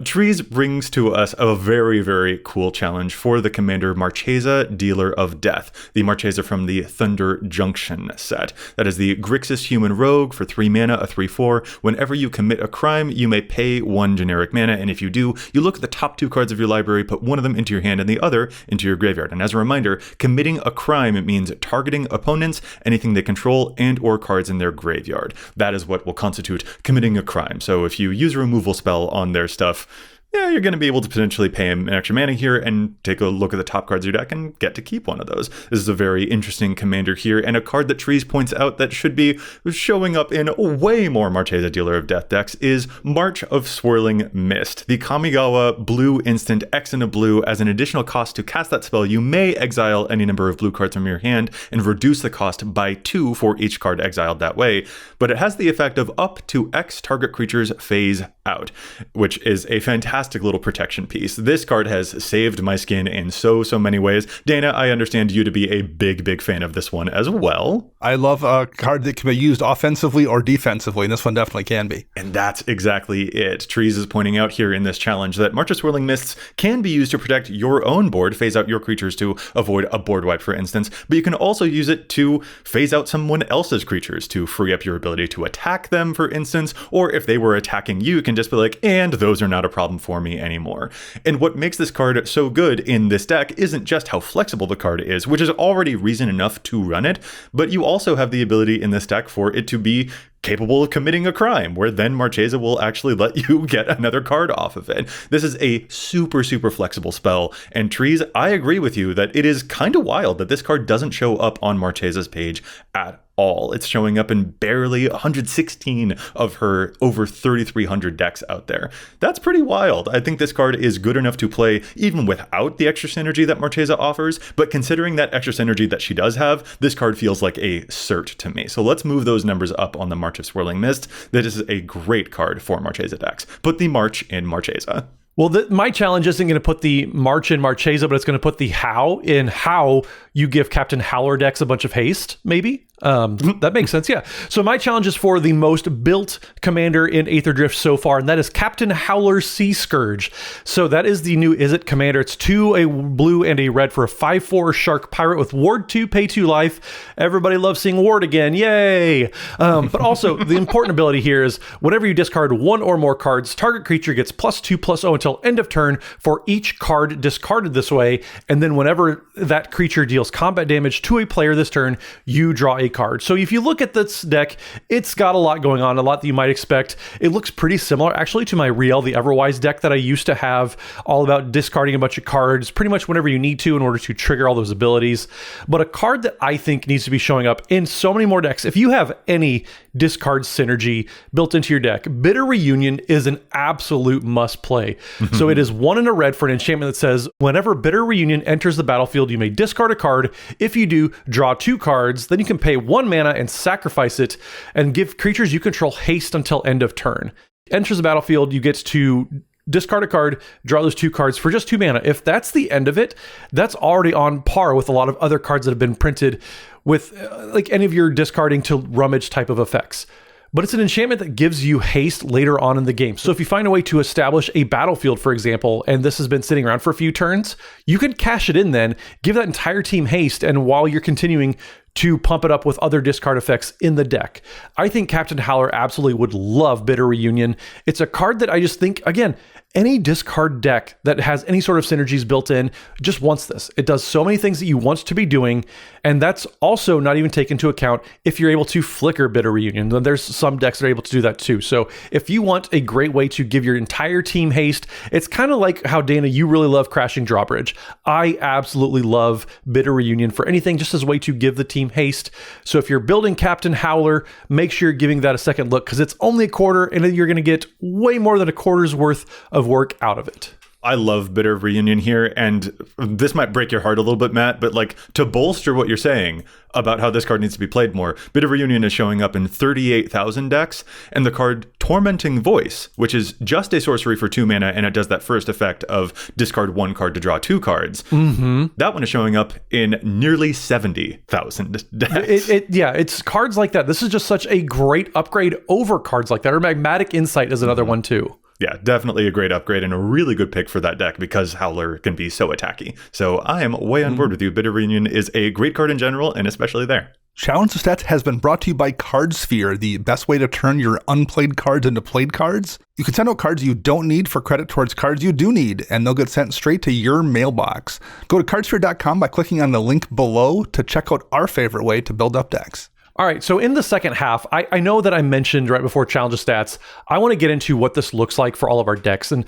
Trees brings to us a very, very cool challenge for the commander Marchesa, Dealer of Death, the Marchesa from the Thunder Junction set. That is the Grixis Human Rogue for 3 mana, a 3/4. Whenever you commit a crime, you may pay 1 generic mana, and if you do, you look at the top 2 cards of your library, put one of them into your hand and the other into your graveyard. And as a reminder, committing a crime, it means targeting opponents, anything they control, and or cards in their graveyard. That is what will constitute committing a crime. So if you use a removal spell on their stuff, yeah, you're going to be able to potentially pay him an extra mana here and take a look at the top cards of your deck and get to keep one of those. This is a very interesting commander here, and a card that Trees points out that should be showing up in way more Marchesa Dealer of Death decks is March of Swirling Mist. The Kamigawa blue instant X and a blue. As an additional cost to cast that spell, you may exile any number of blue cards from your hand and reduce the cost by 2 for each card exiled that way. But it has the effect of up to X target creatures phase out, which is a fantastic little protection piece. This card has saved my skin in so many ways. Dana, I understand you to be a big fan of this one as well. I love a card that can be used offensively or defensively, and this one definitely can be. And that's exactly it. Trees is pointing out here in this challenge that March of Swirling Mists can be used to protect your own board, phase out your creatures to avoid a board wipe, for instance, but you can also use it to phase out someone else's creatures to free up your ability to attack them, for instance, or if they were attacking you, can just be like, and those are not a problem for me anymore. And what makes this card so good in this deck isn't just how flexible the card is, which is already reason enough to run it, but you also have the ability in this deck for it to be capable of committing a crime, where then Marchesa will actually let you get another card off of it. This is a super flexible spell, and Trees, I agree with you that it is kind of wild that this card doesn't show up on Marchesa's page at all. It's showing up in barely 116 of her over 3,300 decks out there. That's pretty wild. I think this card is good enough to play even without the extra synergy that Marchesa offers, but considering that extra synergy that she does have, this card feels like a cert to me. So let's move those numbers up on the March of Swirling Mist. That is a great card for Marchesa decks. Put the March in Marchesa. Well, my challenge isn't going to put the March in Marchesa, but it's going to put the how in how you give Captain Howler decks a bunch of haste, maybe? That makes sense, yeah. So my challenge is for the most built commander in Aether Drift so far, and that is Captain Howler Sea Scourge. So that is the new Izzet commander. It's 2, a blue, and a red for a 5/4 Shark Pirate with Ward 2, pay 2 life. Everybody loves seeing Ward again, yay! But also, the important ability here is whenever you discard 1 or more cards, target creature gets +2/+0 until end of turn for each card discarded this way, and then whenever that creature deals combat damage to a player this turn, you draw a card. So if you look at this deck, it's got a lot going on, a lot that you might expect. It looks pretty similar actually to my Riel the Everwise deck that I used to have, all about discarding a bunch of cards pretty much whenever you need to in order to trigger all those abilities. But a card that I think needs to be showing up in so many more decks, if you have any discard synergy built into your deck, Bitter Reunion is an absolute must play. So it is 1 and a red for an enchantment that says, whenever Bitter Reunion enters the battlefield, you may discard a card. If you do, draw 2 cards, then you can pay 1 mana and sacrifice it and give creatures you control haste until end of turn. Enters the battlefield, you get to discard a card, draw those 2 cards for just 2 mana. If that's the end of it, that's already on par with a lot of other cards that have been printed with like any of your discarding to rummage type of effects. But it's an enchantment that gives you haste later on in the game. So if you find a way to establish a battlefield, for example, and this has been sitting around for a few turns, you can cash it in then, give that entire team haste, and while you're continuing to pump it up with other discard effects in the deck. I think Captain Howler absolutely would love Bitter Reunion. It's a card that I just think, again, any discard deck that has any sort of synergies built in just wants this. It does so many things that you want to be doing, and that's also not even taken into account if you're able to flicker Bitter Reunion. Then there's some decks that are able to do that too. So if you want a great way to give your entire team haste, it's kind of like how, Dana, you really love Crashing Drawbridge. I absolutely love Bitter Reunion for anything just as a way to give the team haste. So if you're building Captain Howler, make sure you're giving that a second look, because it's only a quarter and you're going to get way more than a quarter's worth of work out of it. I love Bitter Reunion here, and this might break your heart a little bit, Matt, but like, to bolster what you're saying about how this card needs to be played more, Bitter Reunion is showing up in 38,000 decks, and the card Tormenting Voice, which is just a sorcery for 2 mana, and it does that first effect of discard 1 card to draw 2 cards. That one is showing up in nearly 70,000 decks. It's cards like that. This is just such a great upgrade over cards like that. Or Magmatic Insight is another one too. Yeah, definitely a great upgrade and a really good pick for that deck because Howler can be so attacky. So I am way on board with you. Bitter Reunion is a great card in general, and especially there. Challenge the Stats has been brought to you by Cardsphere, the best way to turn your unplayed cards into played cards. You can send out cards you don't need for credit towards cards you do need, and they'll get sent straight to your mailbox. Go to cardsphere.com by clicking on the link below to check out our favorite way to build up decks. All right, so in the second half, I know that I mentioned right before Challenge of Stats, I want to get into what this looks like for all of our decks. And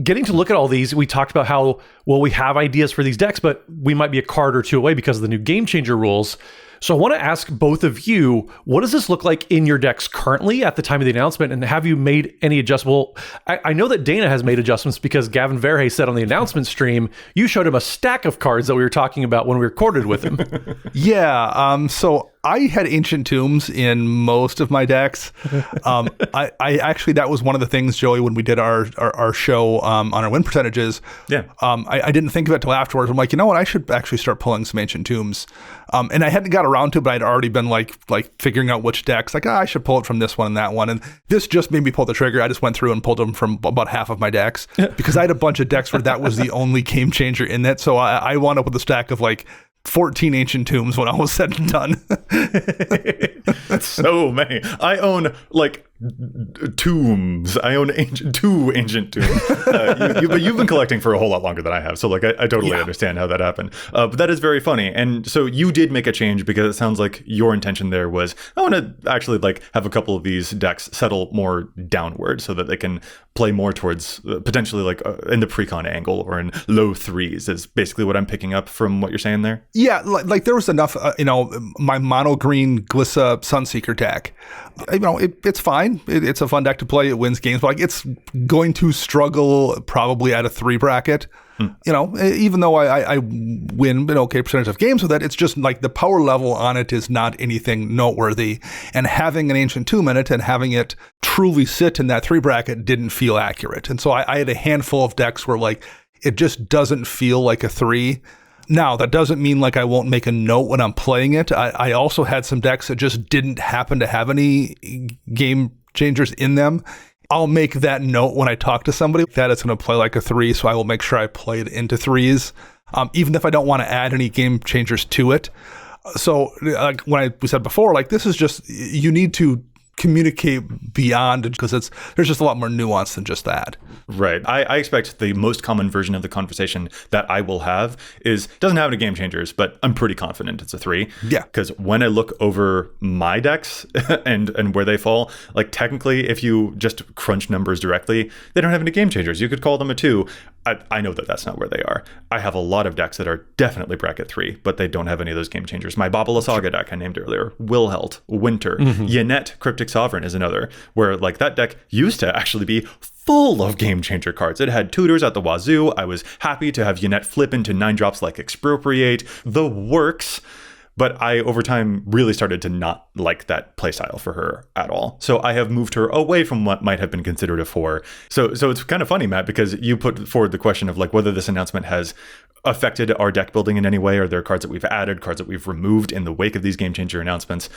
getting to look at all these, we talked about how, well, we have ideas for these decks, but we might be a card or two away because of the new Game Changer rules. So I want to ask both of you, what does this look like in your decks currently at the time of the announcement? And have you made any adjustable? I know that Dana has made adjustments because Gavin Verhey said on the announcement stream, you showed him a stack of cards that we were talking about when we recorded with him. So I had Ancient Tombs in most of my decks. I actually, that was one of the things, Joey, when we did our show on our win percentages. Yeah. I didn't think of it till afterwards. I'm like, you know what? I should actually start pulling some Ancient Tombs. And I hadn't got around to it, but I'd already been like figuring out which decks. Like, I should pull it from this one and that one. And this just made me pull the trigger. I just went through and pulled them from about half of my decks because I had a bunch of decks where that was the only game changer in it. So I wound up with a stack of like 14 Ancient Tombs when all was said and done. That's so many. I own like tombs. I own two ancient tombs. But you've been collecting for a whole lot longer than I have. So like, I totally understand how that happened. But that is very funny. And so you did make a change because it sounds like your intention there was, I want to actually like have a couple of these decks settle more downward so that they can play more towards potentially like in the precon angle or in low threes is basically what I'm picking up from what you're saying there. Yeah, like there was enough, my mono green Glissa Sunseeker deck, it's fine. It's a fun deck to play. It wins games, but like it's going to struggle probably at a 3 bracket. Even though I win an okay percentage of games with it, it's just like the power level on it is not anything noteworthy. And having an Ancient Tomb in it and having it truly sit in that 3 bracket didn't feel accurate. And so I had a handful of decks where like it just doesn't feel like a 3. Now, that doesn't mean like I won't make a note when I'm playing it. I also had some decks that just didn't happen to have any game changers in them. I'll make that note when I talk to somebody that it's going to play like a 3, so I will make sure I play it into 3s, even if I don't want to add any game changers to it. So like we said before, like this is just, you need to communicate beyond it because there's just a lot more nuance than just that. Right. I expect the most common version of the conversation that I will have doesn't have any game changers, but I'm pretty confident it's a 3. Yeah. Because when I look over my decks and where they fall, like technically if you just crunch numbers directly, they don't have any game changers. You could call them a 2. I know that that's not where they are. I have a lot of decks that are definitely bracket 3, but they don't have any of those game changers. My Babala Saga deck I named earlier, Wilhelt, Winter, Yannette, Cryptic Sovereign is another, where like that deck used to actually be full of game changer cards. It had tutors at the wazoo. I was happy to have Yannette flip into 9-drops like Expropriate, the works. But I, over time, really started to not like that playstyle for her at all. So I have moved her away from what might have been considered a 4. So it's kind of funny, Matt, because you put forward the question of like whether this announcement has affected our deck building in any way. Are there cards that we've added, cards that we've removed in the wake of these game changer announcements?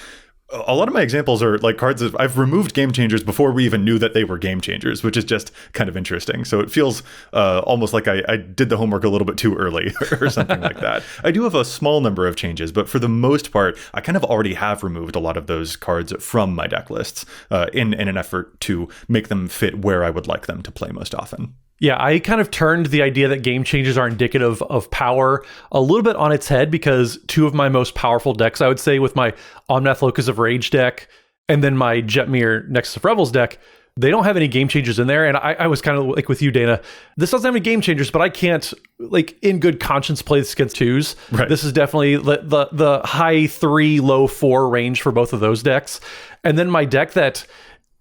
A lot of my examples are like cards that I've removed game changers before we even knew that they were game changers, which is just kind of interesting. So it feels almost like I did the homework a little bit too early or something like that. I do have a small number of changes, but for the most part, I kind of already have removed a lot of those cards from my deck lists in an effort to make them fit where I would like them to play most often. Yeah, I kind of turned the idea that game changers are indicative of power a little bit on its head, because two of my most powerful decks, I would say, with my Omnath Locus of Rage deck and then my Jetmir Nexus of Rebels deck, they don't have any game changers in there. And I was kind of like with you, Dana, this doesn't have any game changers, but I can't, like, in good conscience play this against twos. Right. This is definitely the high 3, low 4 range for both of those decks. And then my deck that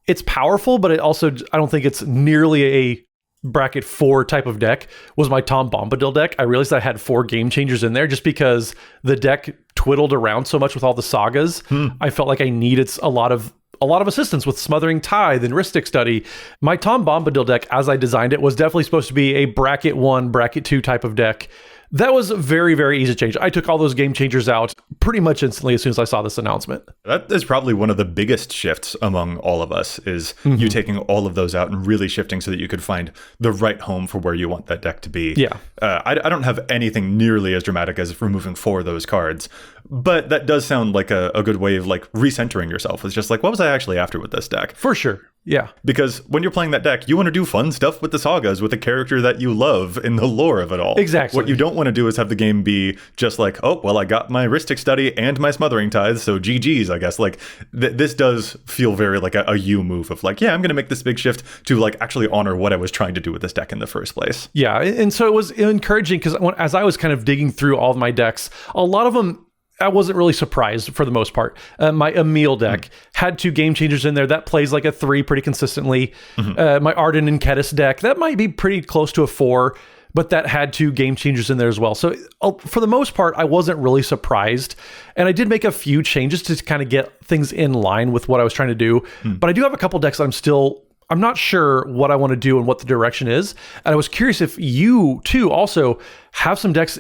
it's powerful, but it also, I don't think it's nearly a bracket 4 type of deck, was my Tom Bombadil deck. I realized I had 4 game changers in there just because the deck twiddled around so much with all the sagas. I felt like I needed a lot of assistance with Smothering Tithe and Rhystic Study. My Tom Bombadil deck, as I designed it, was definitely supposed to be a bracket 1, bracket 2 type of deck. That was very, very easy to change. I took all those game changers out pretty much instantly as soon as I saw this announcement. That is probably one of the biggest shifts among all of us, is you taking all of those out and really shifting so that you could find the right home for where you want that deck to be. Yeah. I don't have anything nearly as dramatic as removing 4 of those cards, but that does sound like a good way of like recentering yourself. It's just like, what was I actually after with this deck? For sure. Yeah. Because when you're playing that deck, you want to do fun stuff with the sagas, with a character that you love in the lore of it all. Exactly. What you don't want to do is have the game be just like, oh, well, I got my Rhystic Study and my Smothering Tithe, so GG's, I guess. Like, this does feel very like a you move of like, yeah, I'm going to make this big shift to like actually honor what I was trying to do with this deck in the first place. Yeah. And so it was encouraging because as I was kind of digging through all of my decks, a lot of them, I wasn't really surprised for the most part. My Emil deck had 2 game changers in there. That plays like a 3 pretty consistently. My Arden and Kedis deck, that might be pretty close to a 4, but that had 2 game changers in there as well. So for the most part, I wasn't really surprised. And I did make a few changes to kind of get things in line with what I was trying to do. But I do have a couple decks I'm not sure what I want to do and what the direction is. And I was curious if you too also have some decks,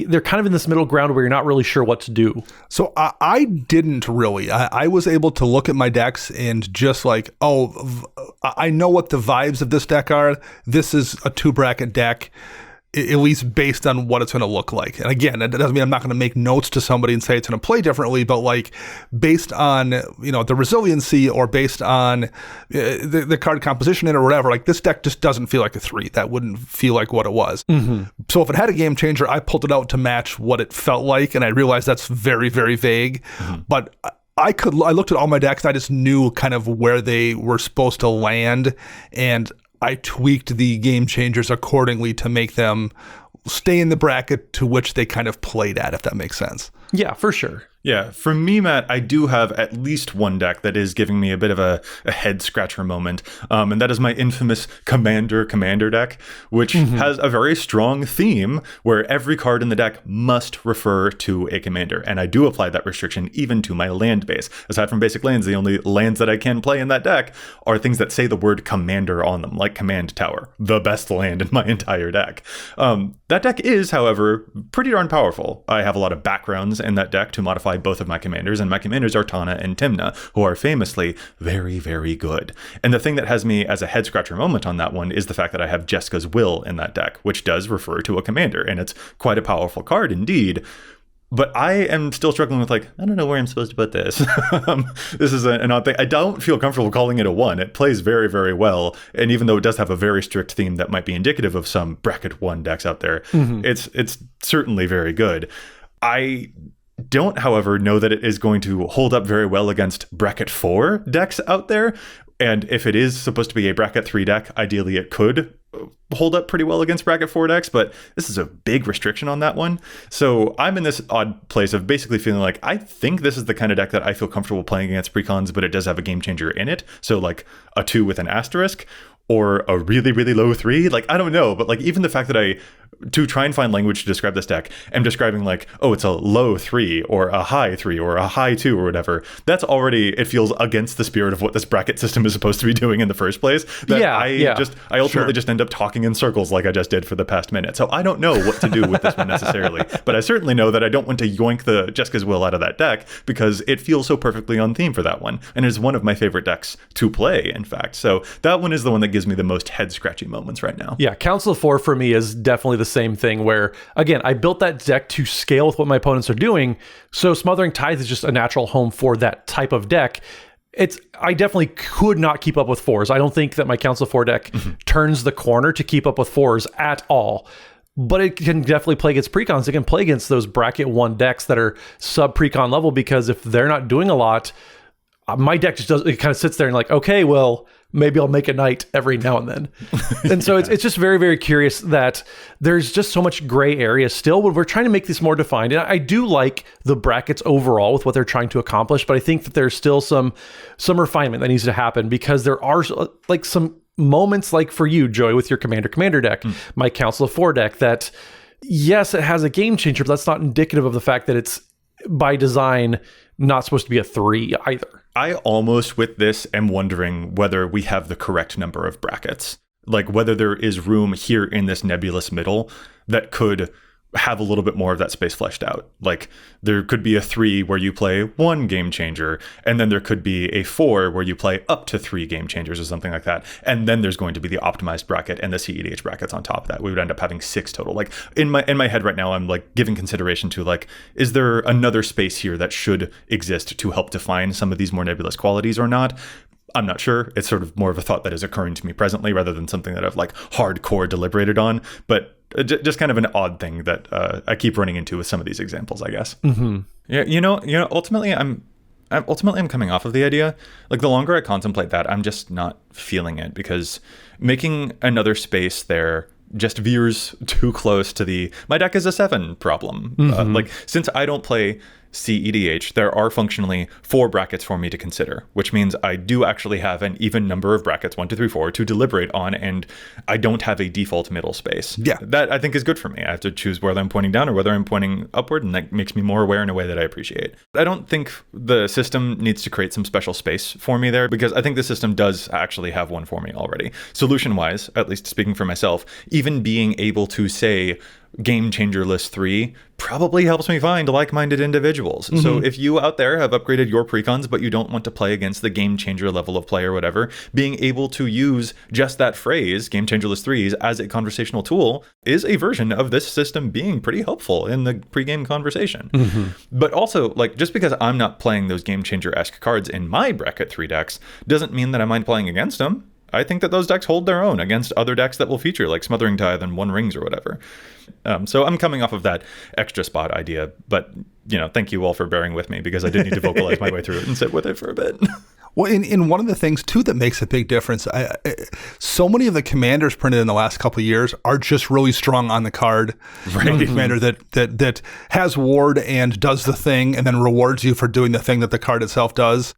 they're kind of in this middle ground where you're not really sure what to do. So I didn't really. I was able to look at my decks and just like, I know what the vibes of this deck are. This is a 2-bracket deck, at least based on what it's going to look like. And again, that doesn't mean I'm not going to make notes to somebody and say it's going to play differently, but like based on, the resiliency or based on the card composition in it or whatever, like this deck just doesn't feel like a 3. That wouldn't feel like what it was. So if it had a game changer, I pulled it out to match what it felt like. And I realized that's very, very vague, but I looked at all my decks and I just knew kind of where they were supposed to land, and I tweaked the game changers accordingly to make them stay in the bracket to which they kind of played at, if that makes sense. Yeah, for sure. Yeah, for me, Matt, I do have at least one deck that is giving me a bit of a head scratcher moment, and that is my infamous Commander deck, which has a very strong theme where every card in the deck must refer to a commander, and I do apply that restriction even to my land base. Aside from basic lands, the only lands that I can play in that deck are things that say the word commander on them, like Command Tower, the best land in my entire deck. That deck is, however, pretty darn powerful. I have a lot of backgrounds in that deck to modify both of my commanders, and my commanders are Tana and Timna, who are famously very, very good. And the thing that has me as a head scratcher moment on that one is the fact that I have Jeska's Will in that deck, which does refer to a commander, and it's quite a powerful card indeed. But I am still struggling with, like, I don't know where I'm supposed to put this. This is an odd thing. I don't feel comfortable calling it a 1. It plays very, very well. And even though it does have a very strict theme that might be indicative of some bracket 1 decks out there, it's certainly very good. I don't, however, know that it is going to hold up very well against bracket 4 decks out there. And if it is supposed to be a bracket 3 deck, ideally it could hold up pretty well against bracket 4 decks, but this is a big restriction on that one. So I'm in this odd place of basically feeling like I think this is the kind of deck that I feel comfortable playing against precons, but it does have a game changer in it. So like a 2 with an asterisk, or a really, really low 3. Like, I don't know, but like even the fact that to try and find language to describe this deck, I'm describing like, oh, it's a low 3 or a high 3 or a high 2 or whatever. That's already, it feels against the spirit of what this bracket system is supposed to be doing in the first place. That I ultimately just end up talking in circles like I just did for the past minute. So I don't know what to do with this one necessarily, but I certainly know that I don't want to yoink the Jeska's Will out of that deck because it feels so perfectly on theme for that one. And it's one of my favorite decks to play, in fact. So that one is the one that gives me the most head scratchy moments right now. Yeah, Council of 4 for me is definitely the same thing where, again, I built that deck to scale with what my opponents are doing. So Smothering Tithe is just a natural home for that type of deck. I definitely could not keep up with 4s. I don't think that my Council of 4 deck turns the corner to keep up with 4s at all. But it can definitely play against precons. It can play against those bracket 1 decks that are sub precon level, because if they're not doing a lot, my deck just does. It kind of sits there and like, okay, well, maybe I'll make a knight every now and then. And so it's just very, very curious that there's just so much gray area still when we're trying to make this more defined. And I do like the brackets overall with what they're trying to accomplish, but I think that there's still some refinement that needs to happen, because there are like some moments, like for you, Joey, with your commander deck, my Council of 4 deck, that yes, it has a game changer, but that's not indicative of the fact that it's by design not supposed to be a 3 either. I almost with this am wondering whether we have the correct number of brackets, like whether there is room here in this nebulous middle that could have a little bit more of that space fleshed out. Like there could be a 3 where you play 1 game changer, and then there could be a 4 where you play up to 3 game changers or something like that. And then there's going to be the optimized bracket and the CEDH brackets on top of that. We would end up having 6 total. Like in my head right now, I'm like giving consideration to like, is there another space here that should exist to help define some of these more nebulous qualities or not? I'm not sure. It's sort of more of a thought that is occurring to me presently rather than something that I've like hardcore deliberated on. But just kind of an odd thing that I keep running into with some of these examples, I guess. Yeah, you know. Ultimately, I'm coming off of the idea. Like the longer I contemplate that, I'm just not feeling it, because making another space there just veers too close to my deck is a 7 problem. Like since I don't play CEDH, there are functionally 4 brackets for me to consider, which means I do actually have an even number of brackets, 1, 2, 3, 4, to deliberate on, and I don't have a default middle space. Yeah. That I think is good for me. I have to choose whether I'm pointing down or whether I'm pointing upward, and that makes me more aware in a way that I appreciate. I don't think the system needs to create some special space for me there, because I think the system does actually have one for me already. Solution-wise, at least speaking for myself, even being able to say game changer list 3 probably helps me find like-minded individuals. So if you out there have upgraded your precons, but you don't want to play against the game changer level of play or whatever, being able to use just that phrase, game changer list 3s, as a conversational tool is a version of this system being pretty helpful in the pregame conversation. But also, like, just because I'm not playing those game changer-esque cards in my bracket 3 decks doesn't mean that I mind playing against them. I think that those decks hold their own against other decks that will feature like Smothering Tithe and One Rings or whatever. So I'm coming off of that extra spot idea, but thank you all for bearing with me, because I did need to vocalize my way through it and sit with it for a bit. Well, in one of the things too that makes a big difference, so many of the commanders printed in the last couple of years are just really strong on the card. Right. The commander that has ward and does the thing and then rewards you for doing the thing that the card itself does.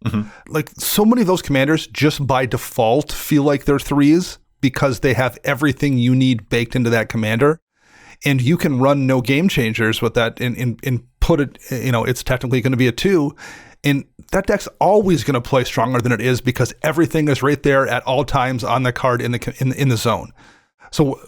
Like so many of those commanders just by default feel like they're 3s because they have everything you need baked into that commander. And you can run no game changers with that and put it, it's technically going to be a 2. And that deck's always going to play stronger than it is because everything is right there at all times on the card in the zone. So,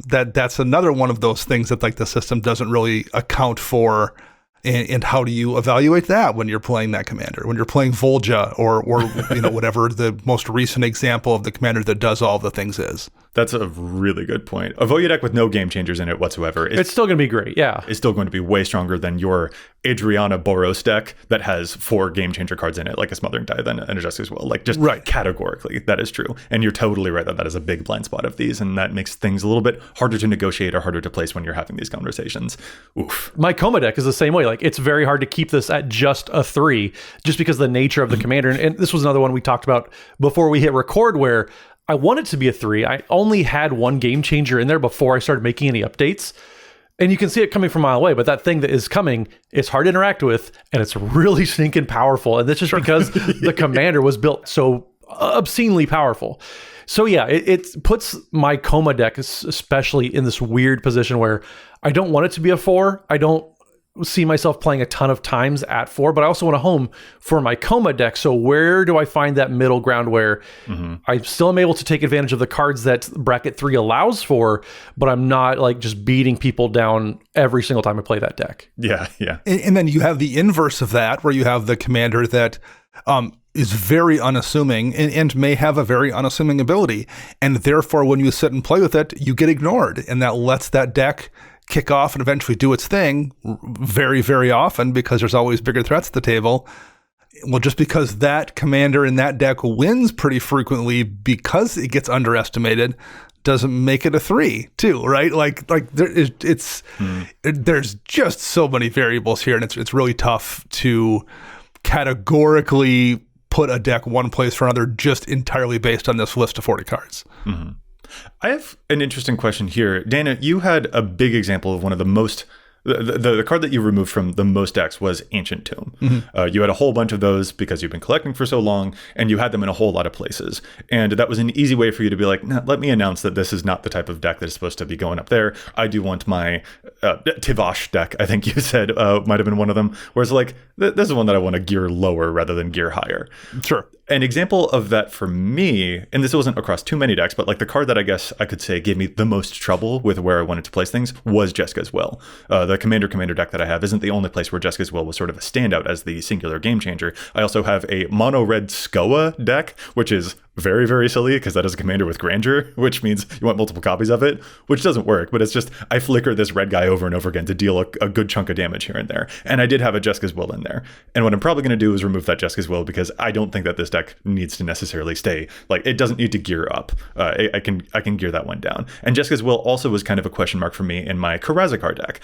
that's another one of those things that like the system doesn't really account for. And how do you evaluate that when you're playing that commander? When you're playing Volja or whatever the most recent example of the commander that does all the things is. That's a really good point. A Volja deck with no game changers in it whatsoever. It's still going to be great, yeah. It's still going to be way stronger than your Adriana Boros deck that has 4 game changer cards in it, like a Smothering Tithe and a Justice Will. Like, just right. Categorically, that is true. And you're totally right that is a big blind spot of these, and that makes things a little bit harder to negotiate or harder to place when you're having these conversations. Oof. My Coma deck is the same way. Like, it's very hard to keep this at just a 3, just because of the nature of the commander. And this was another one we talked about before we hit record, where I want it to be a 3. I only had 1 game changer in there before I started making any updates. And you can see it coming from a mile away, but that thing that is coming is hard to interact with, and it's really stinking powerful. And that's just because the commander was built so obscenely powerful. So yeah, it puts my Coma deck especially in this weird position where I don't want it to be a 4. I don't see myself playing a ton of times at 4, but I also want a home for my Coma deck. So where do I find that middle ground where I still am able to take advantage of the cards that bracket 3 allows for, but I'm not like just beating people down every single time I play that deck? Yeah. And then you have the inverse of that, where you have the commander that is very unassuming and may have a very unassuming ability. And therefore, when you sit and play with it, you get ignored. And that lets that deck kick off and eventually do its thing very, very often, because there's always bigger threats at the table. Well, just because that commander in that deck wins pretty frequently because it gets underestimated doesn't make it a 3 too, right? Like there's just so many variables here, and it's really tough to categorically put a deck one place for another just entirely based on this list of 40 cards. Mm-hmm. I have an interesting question here. Dana, you had a big example of one of the most... The card that you removed from the most decks was Ancient Tomb. Mm-hmm. You had a whole bunch of those because you've been collecting for so long, and you had them in a whole lot of places. And that was an easy way for you to be like, nah, let me announce that this is not the type of deck that is supposed to be going up there. I do want my Tivash deck, I think you said, might have been one of them. Whereas like, this is one that I want to gear lower rather than gear higher. Sure. An example of that for me, and this wasn't across too many decks, but like the card that I guess I could say gave me the most trouble with where I wanted to place things was Jeska's Will. The Commander deck that I have isn't the only place where Jeska's Will was sort of a standout as the singular game changer. I also have a mono red Skoa deck, which is very, very silly because that is a commander with grandeur, which means you want multiple copies of it, which doesn't work, but it's just I flicker this red guy over and over again to deal a good chunk of damage here and there. And I did have a Jeska's Will in there. And what I'm probably going to do is remove that Jeska's Will because I don't think that this deck needs to necessarily stay. Like, it doesn't need to gear up. I can gear that one down. And Jeska's Will also was kind of a question mark for me in my Karazakar deck.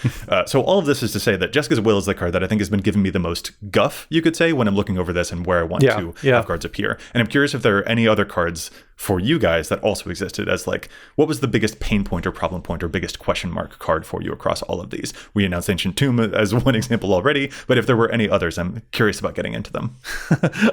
So all of this is to say that Jeska's Will is the card that I think has been giving me the most guff, you could say, when I'm looking over this and where I want to have cards appear. And I'm curious if there are any other cards for you guys that also existed as like, what was the biggest pain point or problem point or biggest question mark card for you across all of these? We announced Ancient Tomb as one example already, but if there were any others, I'm curious about getting into them.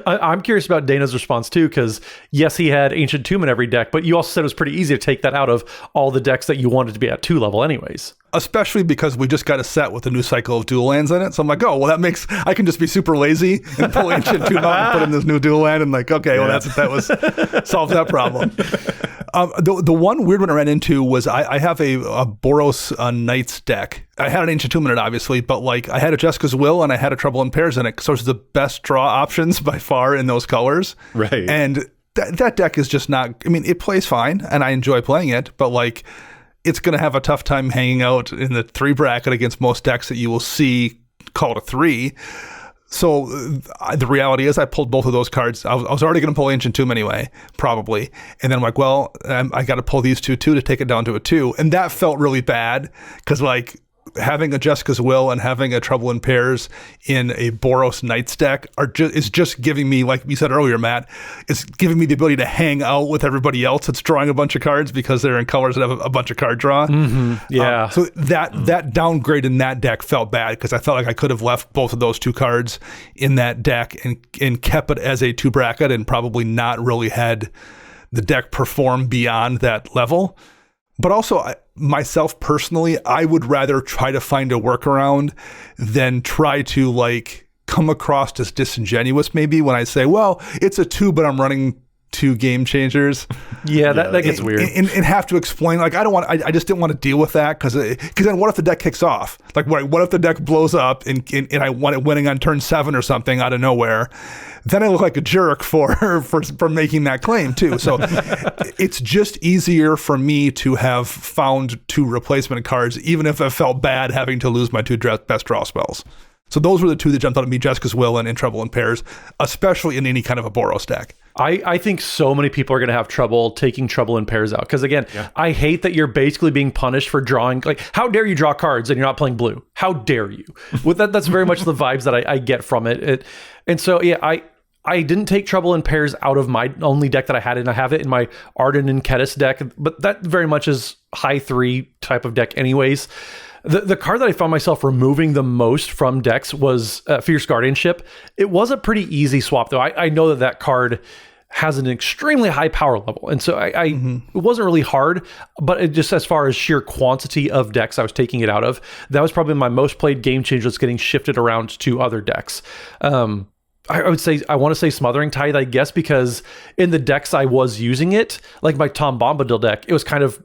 I'm curious about Dana's response too, because yes, he had Ancient Tomb in every deck, but you also said it was pretty easy to take that out of all the decks that you wanted to be at 2 level anyways. Especially because we just got a set with a new cycle of dual lands in it. So I'm like, oh, well, I can just be super lazy and pull Ancient Tomb out and put in this new dual land and like, okay, well, solves that problem. The one weird one I ran into was I have a Boros Knights deck. I had an Ancient Tomb in it, obviously, but like I had a Jeska's Will and I had a Trouble in Pairs in it. So it's the best draw options by far in those colors. Right. And that deck is just not, I mean, it plays fine and I enjoy playing it, but like, it's going to have a tough time hanging out in the 3 bracket against most decks that you will see called a 3. So the reality is I pulled both of those cards. I was already going to pull Ancient Tomb anyway, probably. And then I'm like, well, I got to pull these two too to take it down to a 2. And that felt really bad because like having a Jeska's Will and having a Trouble in Pairs in a Boros Knights deck is just giving me, like you said earlier, Matt, it's giving me the ability to hang out with everybody else that's drawing a bunch of cards because they're in colors that have a bunch of card draw. Mm-hmm. Yeah. So that downgrade in that deck felt bad because I felt like I could have left both of those 2 cards in that deck and kept it as a 2 bracket and probably not really had the deck perform beyond that level. But also, myself personally, I would rather try to find a workaround than try to like come across as disingenuous maybe when I say, well, it's a 2, but I'm running 2 game changers. Yeah, that gets weird. And have to explain, like, I just didn't want to deal with that because then what if the deck kicks off? Like, what if the deck blows up and I want it winning on turn 7 or something out of nowhere? Then I look like a jerk for making that claim too. So it's just easier for me to have found 2 replacement cards, even if I felt bad having to lose my 2 best draw spells. So those were the 2 that jumped out at me, Jeska's Will and Trouble in Pairs, especially in any kind of a Boros deck. I think so many people are going to have trouble taking Trouble in Pairs out. Because again, I hate that you're basically being punished for drawing. Like, how dare you draw cards and you're not playing blue? How dare you? With that's very much the vibes that I get from it. And so, yeah, I didn't take Trouble in Pairs out of my only deck that I had, and I have it in my Arden and Kedis deck, but that very much is high 3 type of deck anyways. The card that I found myself removing the most from decks was Fierce Guardianship. It was a pretty easy swap, though. I know that card has an extremely high power level, and so it wasn't really hard, but it just as far as sheer quantity of decks I was taking it out of, that was probably my most played game changer that's getting shifted around to other decks. I would say, I want to say Smothering Tithe, I guess, because in the decks I was using it, like my Tom Bombadil deck, it was kind of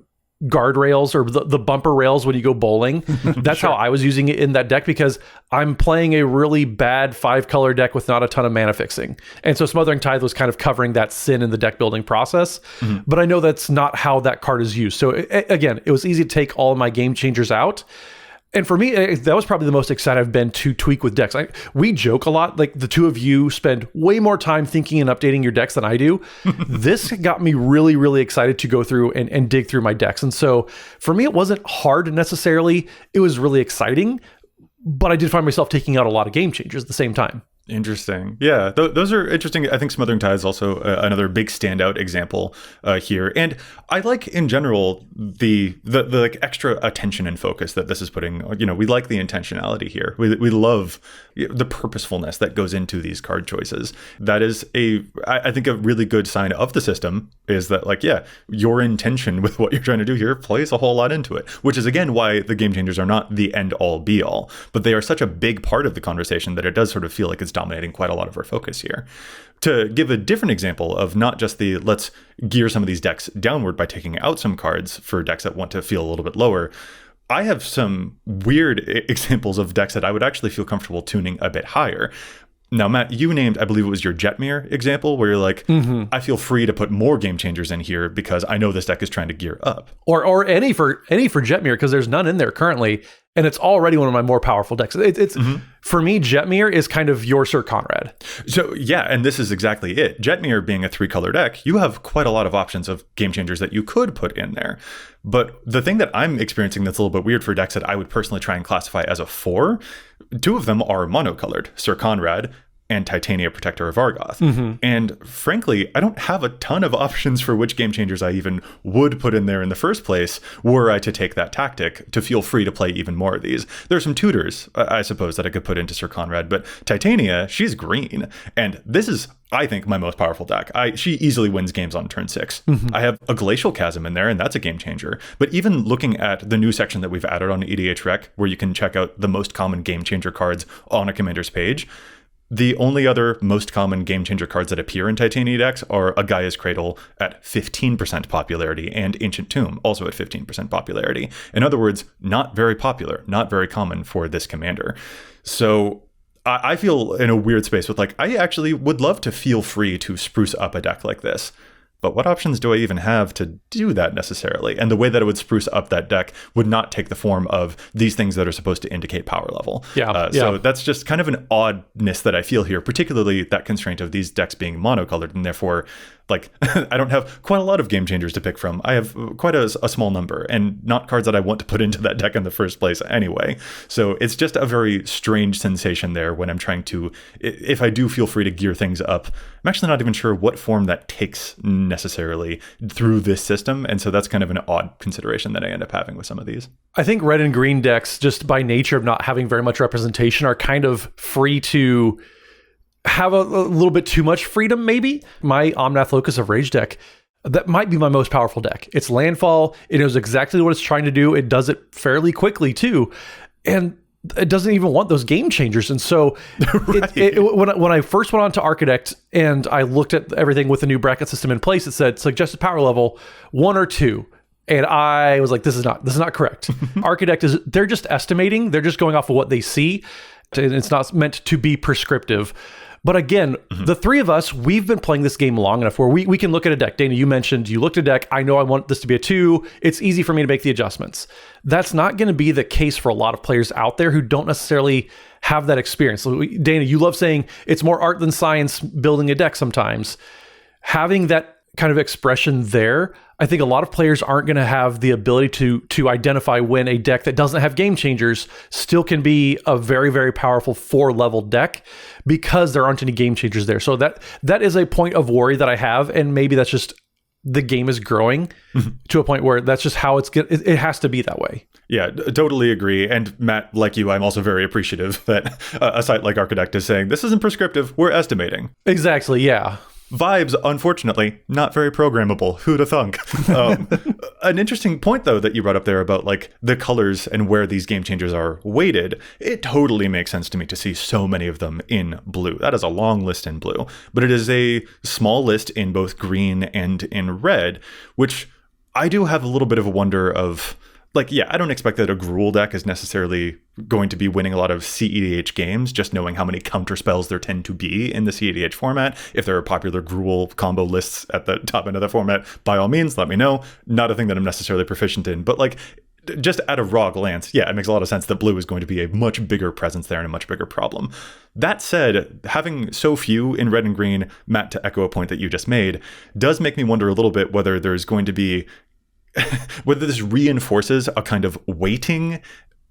guardrails or the bumper rails when you go bowling. That's how I was using it in that deck because I'm playing a really bad 5-color deck with not a ton of mana fixing. And so Smothering Tithe was kind of covering that sin in the deck building process. But I know that's not how that card is used. So again, it was easy to take all of my game changers out. And for me, that was probably the most excited I've been to tweak with decks. We joke a lot, like the two of you spend way more time thinking and updating your decks than I do. This got me really, really excited to go through and dig through my decks. And so for me, it wasn't hard necessarily. It was really exciting, but I did find myself taking out a lot of game changers at the same time. Interesting. Yeah, those are interesting. I think Smothering Tide is also another big standout example here. And I like, in general, the like extra attention and focus that this is putting. You know, we like the intentionality here. We love the purposefulness that goes into these card choices. That is I think a really good sign of the system is that, like, yeah, your intention with what you're trying to do here plays a whole lot into it, which is, again, why the game changers are not the end all be all, but they are such a big part of the conversation that it does sort of feel like it's dominating quite a lot of our focus here. To give a different example of not just the let's gear some of these decks downward by taking out some cards for decks that want to feel a little bit lower, I have some weird examples of decks that I would actually feel comfortable tuning a bit higher. Now, Matt, you named, I believe it was your Jetmir example, where you're like, I feel free to put more game changers in here because I know this deck is trying to gear up. Or any for Jetmir, because there's none in there currently, and it's already one of my more powerful decks. It's for me, Jetmir is kind of your Sir Conrad. So yeah, and this is exactly it. Jetmir being a 3-color deck, you have quite a lot of options of game changers that you could put in there. But the thing that I'm experiencing that's a little bit weird for decks that I would personally try and classify as a 4, 2 of them are monocolored, Sir Conrad and Titania, Protector of Argoth. And frankly, I don't have a ton of options for which game changers I even would put in there in the first place were I to take that tactic to feel free to play even more of these. There's some tutors, I suppose, that I could put into Sir Conrad, but Titania, she's green. And this is, I think, my most powerful deck. She easily wins games on turn 6. I have a Glacial Chasm in there, and that's a game changer. But even looking at the new section that we've added on EDHREC, where you can check out the most common game changer cards on a commander's page, the only other most common game changer cards that appear in Titania decks are a Gaia's Cradle at 15% popularity and Ancient Tomb also at 15% popularity. In other words, not very popular, not very common for this commander. So I feel in a weird space with, like, I actually would love to feel free to spruce up a deck like this. But what options do I even have to do that necessarily? And the way that it would spruce up that deck would not take the form of these things that are supposed to indicate power level. So that's just kind of an oddness that I feel here, particularly that constraint of these decks being monocolored, and therefore, like, I don't have quite a lot of game changers to pick from. I have quite a small number, and not cards that I want to put into that deck in the first place anyway. So it's just a very strange sensation there when I'm trying to, if I do feel free to gear things up, I'm actually not even sure what form that takes necessarily through this system. And so that's kind of an odd consideration that I end up having with some of these. I think red and green decks, just by nature of not having very much representation, are kind of free to have a little bit too much freedom, maybe. My Omnath Locus of Rage deck, that might be my most powerful deck. It's landfall. It knows exactly what it's trying to do. It does it fairly quickly, too. And it doesn't even want those game changers. And so when I first went on to Architect and I looked at everything with the new bracket system in place, it said suggested power level 1 or 2. And I was like, this is not correct. Architect they're just estimating. They're just going off of what they see. And it's not meant to be prescriptive. But again, the three of us, we've been playing this game long enough where we can look at a deck. Dana, you mentioned you looked at a deck. I know I want this to be a 2. It's easy for me to make the adjustments. That's not going to be the case for a lot of players out there who don't necessarily have that experience. So, Dana, you love saying it's more art than science building a deck sometimes. Having that kind of expression there, I think a lot of players aren't going to have the ability to identify when a deck that doesn't have game changers still can be a very, very powerful 4-level deck because there aren't any game changers there. So that is a point of worry that I have, and maybe that's just the game is growing to a point where that's just how it has to be that way. Yeah, totally agree. And Matt, like you, I'm also very appreciative that a site like Architect is saying, this isn't prescriptive, we're estimating. Exactly, yeah. Vibes, unfortunately, not very programmable. Who'da thunk? An interesting point, though, that you brought up there about, like, the colors and where these game changers are weighted. It totally makes sense to me to see so many of them in blue. That is a long list in blue, but it is a small list in both green and in red, which I do have a little bit of a wonder of, like, yeah, I don't expect that a Gruul deck is necessarily going to be winning a lot of CEDH games, just knowing how many counter spells there tend to be in the CEDH format. If there are popular Gruul combo lists at the top end of the format, by all means, let me know. Not a thing that I'm necessarily proficient in, but, like, just at a raw glance, yeah, it makes a lot of sense that blue is going to be a much bigger presence there and a much bigger problem. That said, having so few in red and green, Matt, to echo a point that you just made, does make me wonder a little bit whether there's going to be, whether this reinforces a kind of weighting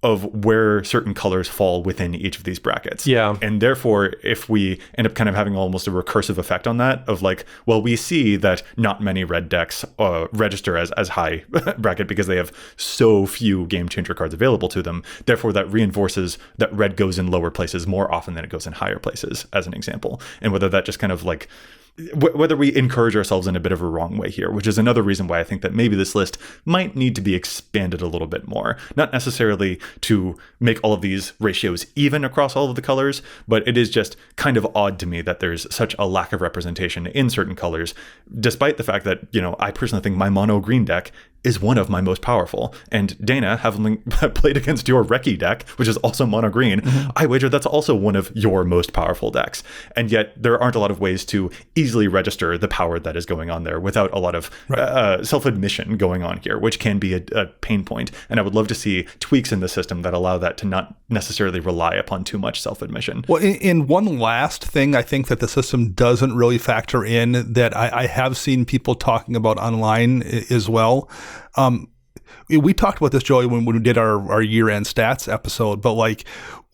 of where certain colors fall within each of these brackets. Yeah. And therefore, if we end up kind of having almost a recursive effect on that of like, well, we see that not many red decks register as high bracket because they have so few game changer cards available to them. Therefore, that reinforces that red goes in lower places more often than it goes in higher places, as an example. And whether that just kind of like, whether we encourage ourselves in a bit of a wrong way here, which is another reason why I think that maybe this list might need to be expanded a little bit more. Not necessarily to make all of these ratios even across all of the colors, but it is just kind of odd to me that there's such a lack of representation in certain colors, despite the fact that, you know, I personally think my mono green deck is one of my most powerful. And Dana, having played against your Reki deck, which is also mono green, I wager that's also one of your most powerful decks. And yet there aren't a lot of ways to easily register the power that is going on there without a lot of self-admission going on here, which can be a pain point. And I would love to see tweaks in the system that allow that to not necessarily rely upon too much self-admission. Well, in one last thing, I think that the system doesn't really factor in that I have seen people talking about online as well. We talked about this, Joey, when we did our year-end stats episode, but like,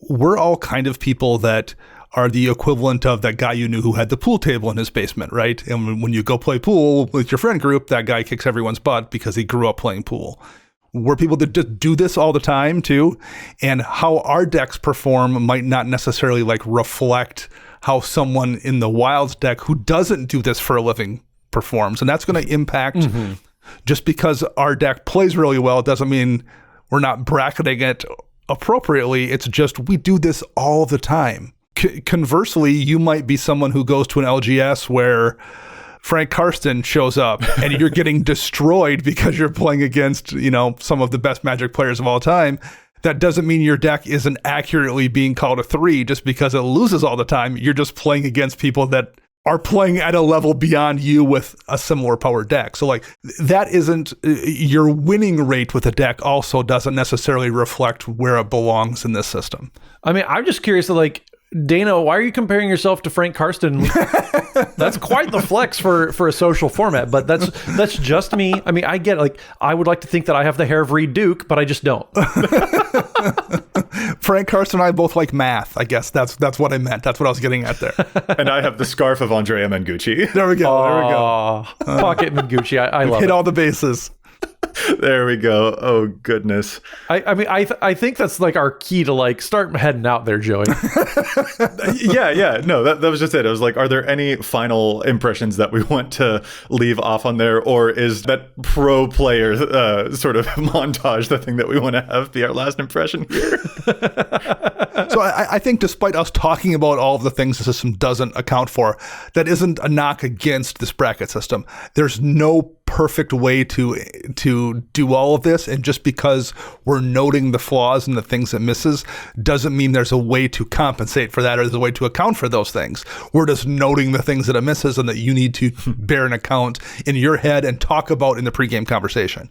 we're all kind of people that are the equivalent of that guy you knew who had the pool table in his basement, right? And when you go play pool with your friend group, that guy kicks everyone's butt because he grew up playing pool. We're people that just do this all the time too. And how our decks perform might not necessarily like reflect how someone in the Wilds deck who doesn't do this for a living performs. And that's going to impact just because our deck plays really well, it doesn't mean we're not bracketing it appropriately. It's just we do this all the time. Conversely, you might be someone who goes to an LGS where Frank Karsten shows up and you're getting destroyed because you're playing against, you know, some of the best Magic players of all time. That doesn't mean your deck isn't accurately being called a 3 just because it loses all the time. You're just playing against people that are playing at a level beyond you with a similar power deck. So like that isn't your winning rate with a deck also doesn't necessarily reflect where it belongs in this system. I mean, I'm just curious, like, Dana, why are you comparing yourself to Frank Karsten? That's quite the flex for a social format, but that's just me. I mean, I get it. Like, I would like to think that I have the hair of Reed Duke, but I just don't. Frank Karsten and I both like math. I guess that's what I meant. That's what I was getting at there. And I have the scarf of Andrea Mengucci. There we go. Pocket Mengucci. I love hit it. all the bases. There we go. Oh, goodness. I mean, I think that's like our key to like start heading out there, Joey. Yeah. No, that was just it. I was like, are there any final impressions that we want to leave off on there? Or is that pro player sort of montage the thing that we want to have be our last impression here? So I think despite us talking about all of the things the system doesn't account for, that isn't a knock against this bracket system. There's no perfect way to do all of this, and just because we're noting the flaws and the things it misses doesn't mean there's a way to compensate for that or there's a way to account for those things. We're just noting the things that it misses and that you need to bear an account in your head and talk about in the pregame conversation.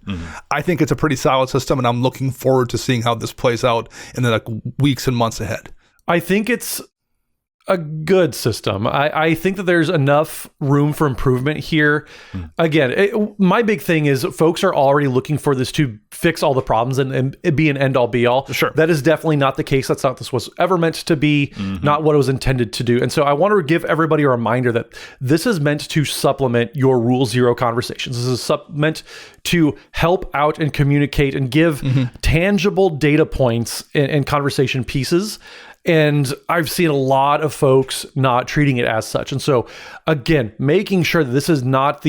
I think it's a pretty solid system, and I'm looking forward to seeing how this plays out in the weeks and months ahead. I think it's a good system. I think that there's enough room for improvement here. Again, my big thing is folks are already looking for this to fix all the problems and be an end all be all. Sure. That is definitely not the case. That's not what this was ever meant to be, not what it was intended to do. And so I want to give everybody a reminder that this is meant to supplement your Rule Zero conversations. This is meant to help out and communicate and give tangible data points and conversation pieces. And I've seen a lot of folks not treating it as such. And so, again, making sure that this is not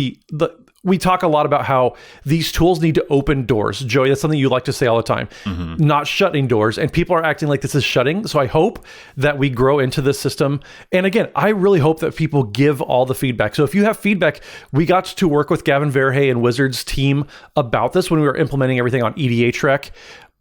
we talk a lot about how these tools need to open doors. Joey, that's something you like to say all the time, not shutting doors. And people are acting like this is shutting. So I hope that we grow into this system. And again, I really hope that people give all the feedback. So if you have feedback, we got to work with Gavin Verhey and Wizards team about this when we were implementing everything on EDHREC.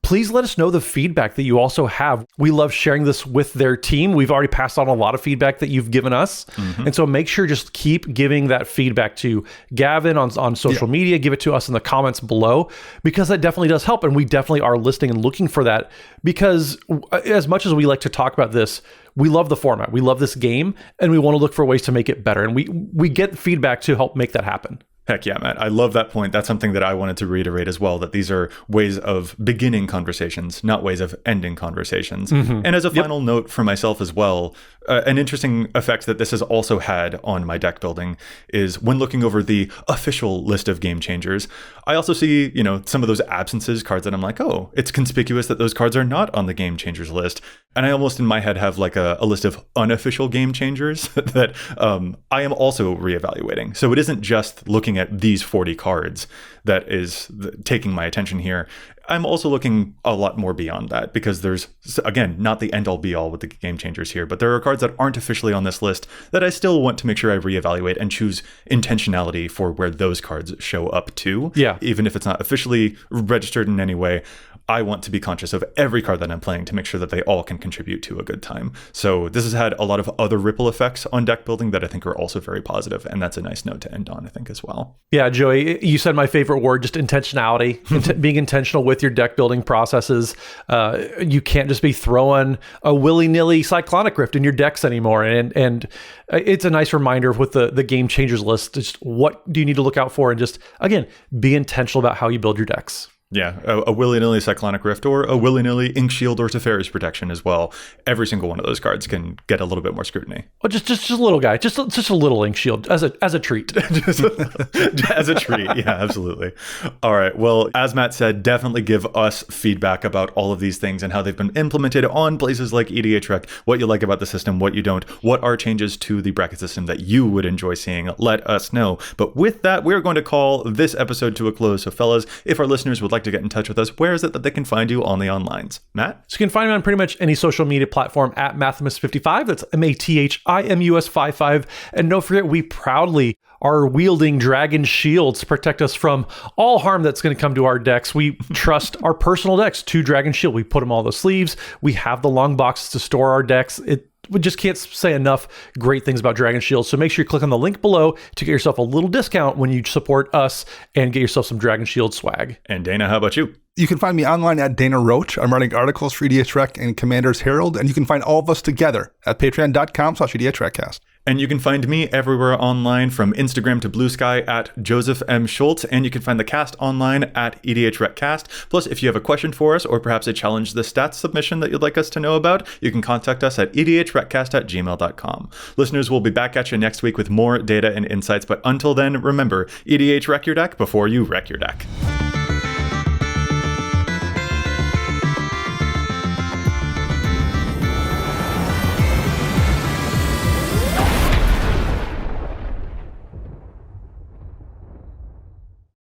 please let us know the feedback that you also have. We love sharing this with their team. We've already passed on a lot of feedback that you've given us. And so make sure just keep giving that feedback to Gavin on social media. Give it to us in the comments below, because that definitely does help. And we definitely are listening and looking for that, because as much as we like to talk about this, we love the format. We love this game, and we want to look for ways to make it better. And we get feedback to help make that happen. Heck yeah, Matt. I love that point. That's something that I wanted to reiterate as well, that these are ways of beginning conversations, not ways of ending conversations. And as a final note for myself as well, an interesting effect that this has also had on my deck building is when looking over the official list of game changers, I also see, some of those absences, cards that I'm like, oh, it's conspicuous that those cards are not on the game changers list. And I almost in my head have like a list of unofficial game changers that I am also reevaluating. So it isn't just looking at these 40 cards that is taking my attention here. I'm also looking a lot more beyond that, because there's, again, not the end all be all with the game changers here, but there are cards that aren't officially on this list that I still want to make sure I reevaluate and choose intentionality for where those cards show up to. Yeah. Even if it's not officially registered in any way, I want to be conscious of every card that I'm playing to make sure that they all can contribute to a good time. So this has had a lot of other ripple effects on deck building that I think are also very positive, and that's a nice note to end on, I think, as well. Yeah, Joey, you said my favorite word, just intentionality, being intentional with your deck building processes. You can't just be throwing a willy-nilly Cyclonic Rift in your decks anymore. And it's a nice reminder with the game changers list, just what do you need to look out for, and just, again, be intentional about how you build your decks. Yeah, a willy-nilly Cyclonic Rift or a willy-nilly Ink Shield or Teferi's Protection as well. Every single one of those cards can get a little bit more scrutiny. Well, just a little guy, just a little Ink Shield as a treat. As a treat, yeah, absolutely. All right, well, as Matt said, definitely give us feedback about all of these things and how they've been implemented on places like EDHREC, what you like about the system, what you don't, what are changes to the bracket system that you would enjoy seeing. Let us know. But with that, we're going to call this episode to a close. So fellas, if our listeners would like to get in touch with us, where is it that they can find you on the onlines? Matt? So you can find me on pretty much any social media platform at Mathimus55. That's MATHIMUS55. And don't forget, we proudly are wielding dragon shields to protect us from all harm that's going to come to our decks. We trust our personal decks to Dragon Shield. We put them all in the sleeves. We have the long boxes to store our decks. We just can't say enough great things about Dragon Shield. So make sure you click on the link below to get yourself a little discount when you support us and get yourself some Dragon Shield swag. And Dana, how about you? You can find me online at Dana Roach. I'm writing articles for EDHREC and Commander's Herald, and you can find all of us together at patreon.com/EDHRECast. And you can find me everywhere online, from Instagram to Blue Sky at Joseph M. Schultz. And you can find the cast online at EDHRECast. Plus, if you have a question for us or perhaps a challenge the stats submission that you'd like us to know about, you can contact us at edhrecast@gmail.com. Listeners, we'll be back at you next week with more data and insights. But until then, remember, EDHREC your deck before you wreck your deck.